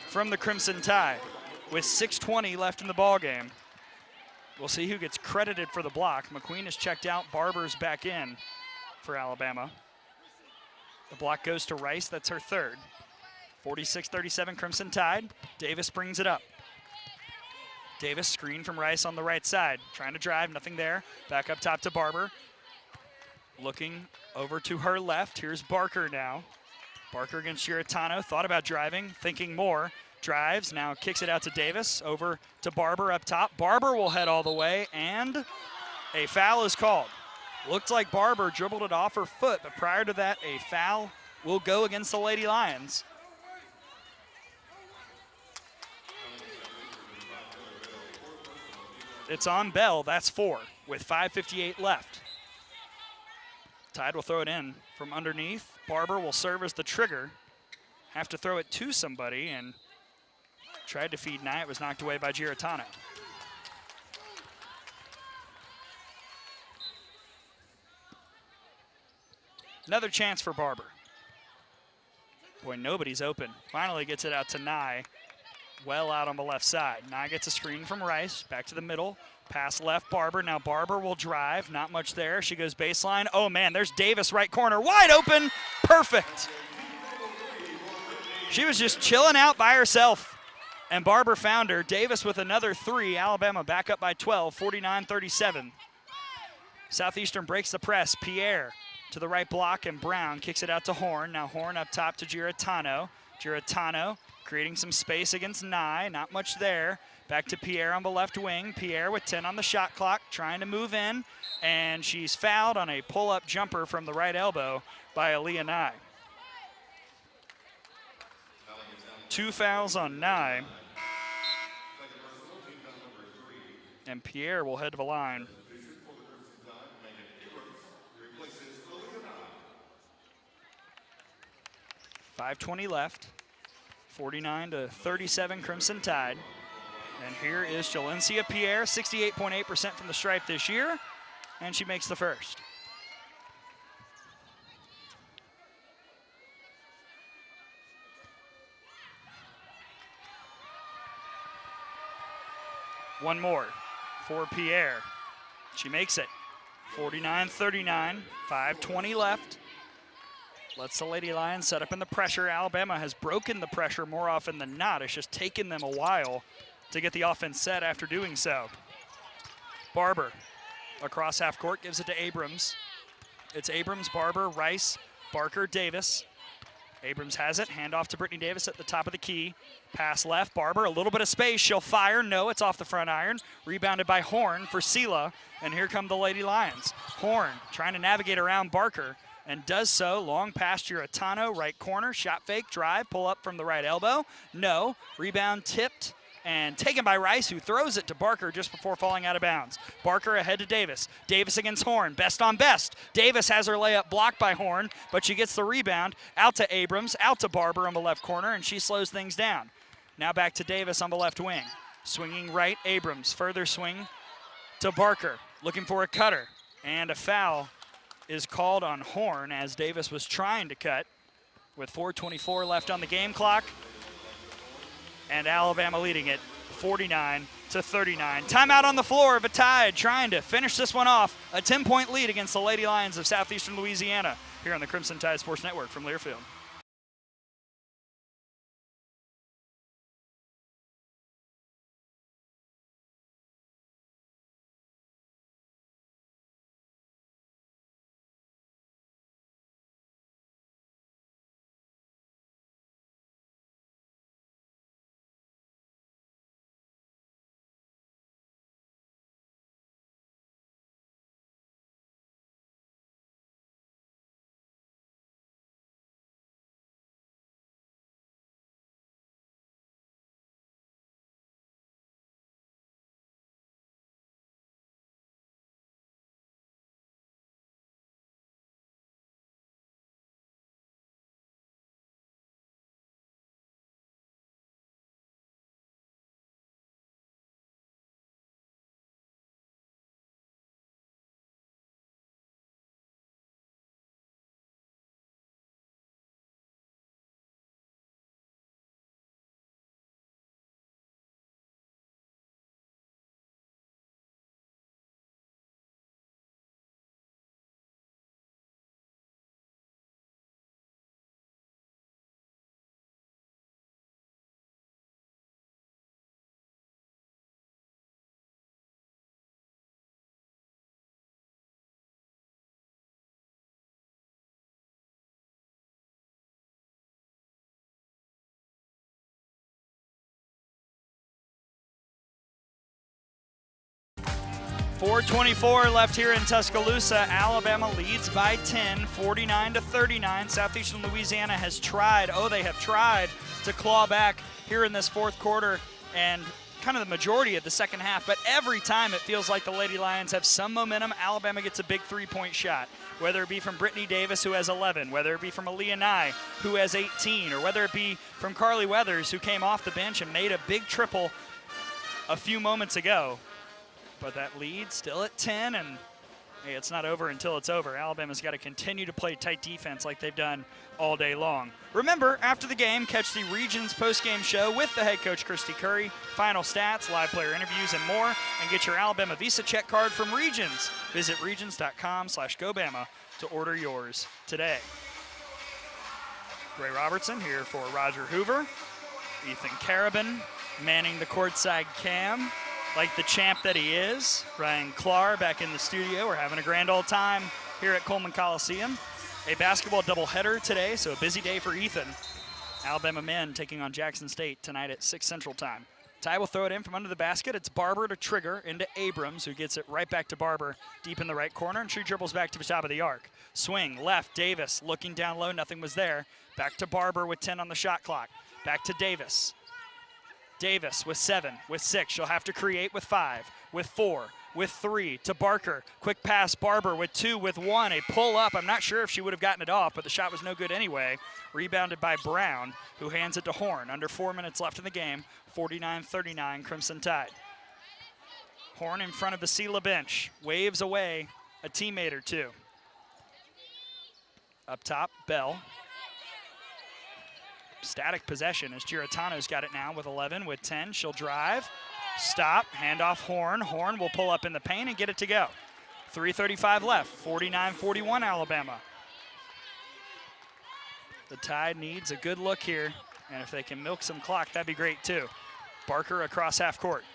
from the Crimson Tide. With 6:20 left in the ball game. We'll see who gets credited for the block. McQueen is checked out, Barber's back in for Alabama. The block goes to Rice, that's her third. 46-37 Crimson Tide. Davis brings it up. Davis screen from Rice on the right side. Trying to drive, nothing there. Back up top to Barber. Looking over to her left, here's Barker now. Barker against Giratano, thought about driving, thinking more. Drives, now kicks it out to Davis, over to Barber up top. Barber will head all the way, and a foul is called. Looked like Barber dribbled it off her foot, but prior to that, a foul will go against the Lady Lions. It's on Bell, that's 4, with 5:58 left. Tide will throw it in from underneath. Barber will serve as the trigger. Have to throw it to somebody, and tried to feed Nye, it was knocked away by Giratano. Another chance for Barber. Boy, nobody's open. Finally gets it out to Nye, well out on the left side. Nye gets a screen from Rice, back to the middle, pass left, Barber. Now Barber will drive, not much there. She goes baseline. Oh man, there's Davis right corner, wide open, perfect. She was just chilling out by herself, and Barber found her. Davis with another 3. Alabama back up by 12, 49-37. Southeastern breaks the press. Pierre to the right block, and Brown kicks it out to Horn. Now Horn up top to Giratano. Giratano creating some space against Nye. Not much there. Back to Pierre on the left wing. Pierre with 10 on the shot clock, trying to move in, and she's fouled on a pull-up jumper from the right elbow by Aaliyah Nye. 2 fouls on Nye. And Pierre will head to the line. .5:20 left. 49-37 Crimson Tide. And here is Jalencia Pierre, 68.8% from the stripe this year, and she makes the first. One more for Pierre. She makes it. 49-39, 5:20 left. Lets the Lady Lions set up in the pressure. Alabama has broken the pressure more often than not. It's just taken them a while to get the offense set after doing so. Barber across half court, gives it to Abrams. It's Abrams, Barber, Rice, Barker, Davis. Abrams has it, hand off to Brittany Davis at the top of the key. Pass left, Barber, a little bit of space, she'll fire. No, it's off the front iron. Rebounded by Horn for SeLa, and here come the Lady Lions. Horn trying to navigate around Barker, and does so. Long pass to Giratano, right corner, shot fake, drive, pull up from the right elbow. No, rebound tipped and taken by Rice, who throws it to Barker just before falling out of bounds. Barker ahead to Davis. Davis against Horn, best on best. Davis has her layup blocked by Horn, but she gets the rebound. Out to Abrams, out to Barber on the left corner, and she slows things down. Now back to Davis on the left wing. Swinging right, Abrams. Further swing to Barker, looking for a cutter. And a foul is called on Horn as Davis was trying to cut with 4:24 left on the game clock. And Alabama leading it 49-39. Timeout on the floor of a Tide trying to finish this one off. A 10-point lead against the Lady Lions of Southeastern Louisiana here on the Crimson Tide Sports Network from Learfield. .424 left here in Tuscaloosa. Alabama leads by 10, 49-39. Southeastern Louisiana has tried, they have tried to claw back here in this fourth quarter and kind of the majority of the second half, but every time it feels like the Lady Lions have some momentum. Alabama gets a big three-point shot, whether it be from Brittany Davis, who has 11, whether it be from Aaliyah Nye, who has 18, or whether it be from Carly Weathers, who came off the bench and made a big triple a few moments ago. But that lead still at 10, and hey, it's not over until it's over. Alabama's got to continue to play tight defense like they've done all day long. Remember, after the game, catch the Regions postgame show with the head coach, Christy Curry, final stats, live player interviews, and more, and get your Alabama Visa check card from Regions. Visit regions.com/GoBama to order yours today. Ray Robertson here for Roger Hoover. Ethan Carabin manning the courtside cam like the champ that he is. Ryan Clark back in the studio. We're having a grand old time here at Coleman Coliseum. A basketball doubleheader today, so a busy day for Ethan. Alabama men taking on Jackson State tonight at 6 Central Time. Ty will throw it in from under the basket. It's Barber to Trigger into Abrams, who gets it right back to Barber deep in the right corner, and she dribbles back to the top of the arc. Swing, left, Davis looking down low, nothing was there. Back to Barber with 10 on the shot clock. Back to Davis. Davis with 7, with 6. She'll have to create with 5, with 4, with 3 to Barker. Quick pass, Barber with 2, with 1. A pull up. I'm not sure if she would have gotten it off, but the shot was no good anyway. Rebounded by Brown, who hands it to Horn. Under 4 minutes left in the game. 49-39 Crimson Tide. Horn in front of the SeLa bench. Waves away a teammate or two. Up top, Bell. Static possession as Giratano's got it now with 11, with 10. She'll drive, stop, hand off Horn. Horn will pull up in the paint and get it to go. 3:35 left, 49-41 Alabama. The Tide needs a good look here, and if they can milk some clock, that'd be great too. Barker across half court.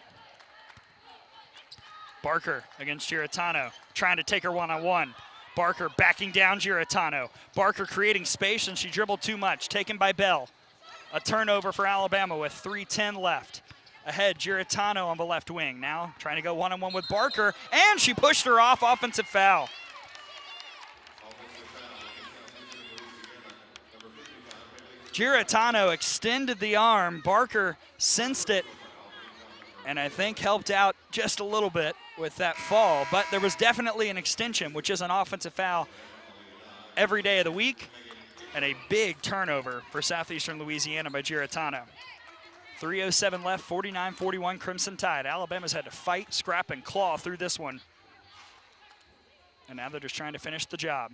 Barker against Giratano, trying to take her one-on-one. Barker backing down Giratano. Barker creating space, and she dribbled too much. Taken by Bell. A turnover for Alabama with 3:10 left. Ahead, Giratano on the left wing. Now trying to go one-on-one with Barker, and she pushed her off. Offensive foul. Giratano extended the arm. Barker sensed it, and I think helped out just a little bit with that fall. But there was definitely an extension, which is an offensive foul every day of the week, and a big turnover for Southeastern Louisiana by Giratano. 3:07 left, 49-41 Crimson Tide. Alabama's had to fight, scrap, and claw through this one. And now they're just trying to finish the job.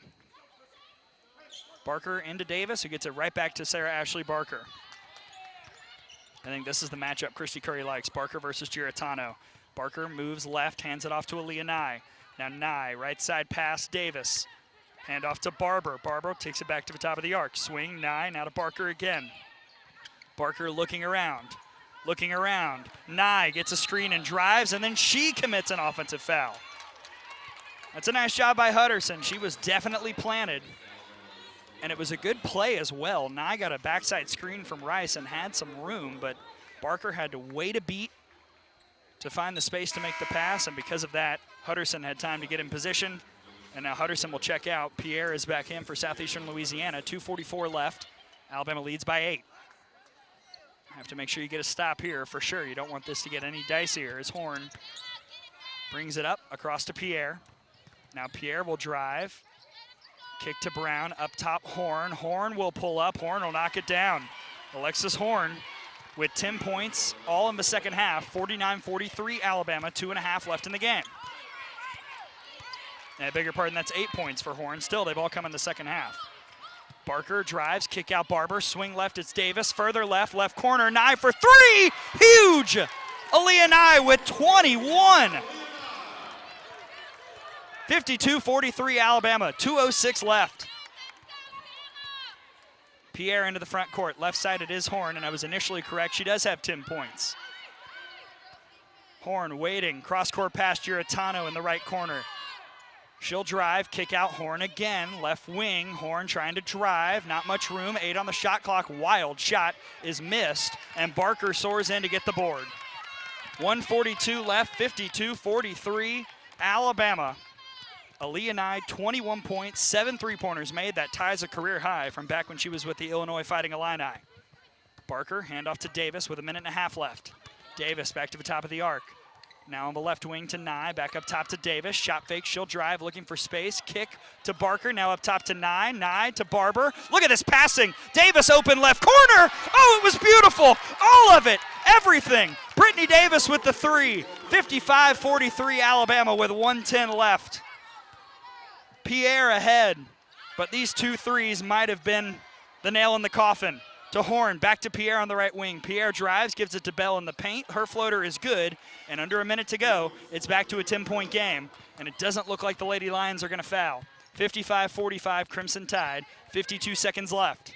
Barker into Davis, who gets it right back to Sarah Ashley Barker. I think this is the matchup Christy Curry likes, Barker versus Giratano. Barker moves left, hands it off to Aaliyah Nye. Now Nye, right side pass, Davis. Hand off to Barber. Barber takes it back to the top of the arc. Swing, Nye, now to Barker again. Barker looking around. Nye gets a screen and drives, and then she commits an offensive foul. That's a nice job by Hutterson. She was definitely planted, and it was a good play as well. Nye got a backside screen from Rice and had some room, but Barker had to wait a beat to find the space to make the pass, and because of that, Hutterson had time to get in position, and now Hutterson will check out. Pierre is back in for Southeastern Louisiana. 2:44 left. Alabama leads by 8. Have to make sure you get a stop here for sure. You don't want this to get any dicier as Horn brings it up across to Pierre. Now Pierre will drive. Kick to Brown, up top Horn. Horn will pull up, Horn will knock it down. Alexis Horn with 10 points, all in the second half. 49-43 Alabama, 2.5 left in the game. And I beg your pardon, that's 8 points for Horn. Still, they've all come in the second half. Barker drives, kick out Barber, swing left, it's Davis. Further left, left corner, Nye for 3, huge! Aaliyah Nye with 21. 52-43 Alabama, 2:06 left. Pierre into the front court. Left side it is Horn, and I was initially correct. She does have 10 points. Horn waiting, cross-court pass Giratano in the right corner. She'll drive, kick out Horn again. Left wing, Horn trying to drive. Not much room, 8 on the shot clock. Wild shot is missed, and Barker soars in to get the board. 1:42 left, 52-43 Alabama. Aaliyah Nye, 21 points, 7 3-pointers made. That ties a career high from back when she was with the Illinois Fighting Illini. Barker, handoff to Davis with 1.5 left. Davis back to the top of the arc. Now on the left wing to Nye, back up top to Davis. Shot fake, she'll drive, looking for space. Kick to Barker, now up top to Nye. Nye to Barber. Look at this passing. Davis open left corner. Oh, it was beautiful. All of it, everything. Brittany Davis with the 3. 55-43 Alabama with 1:10 left. Pierre ahead, but these 2 threes might have been the nail in the coffin. To Horn, back to Pierre on the right wing. Pierre drives, gives it to Bell in the paint. Her floater is good, and under a minute to go, it's back to a 10-point game, and it doesn't look like the Lady Lions are going to foul. 55-45 Crimson Tide, 52 seconds left.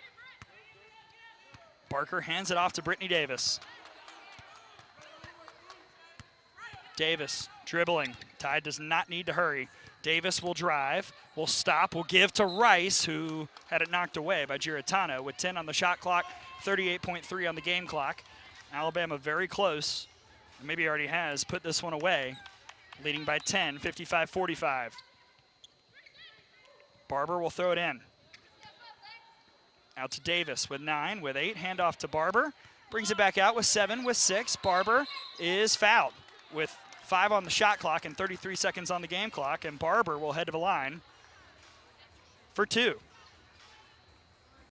Barker hands it off to Brittany Davis. Davis dribbling. Tide does not need to hurry. Davis will drive, will stop, will give to Rice, who had it knocked away by Giratano with 10 on the shot clock, 38.3 on the game clock. Alabama very close, and maybe already has put this one away, leading by 10, 55-45. Barber will throw it in. Out to Davis with 9, with 8. Handoff to Barber. Brings it back out with 7, with 6. Barber is fouled with 5 on the shot clock and 33 seconds on the game clock, and Barber will head to the line for 2.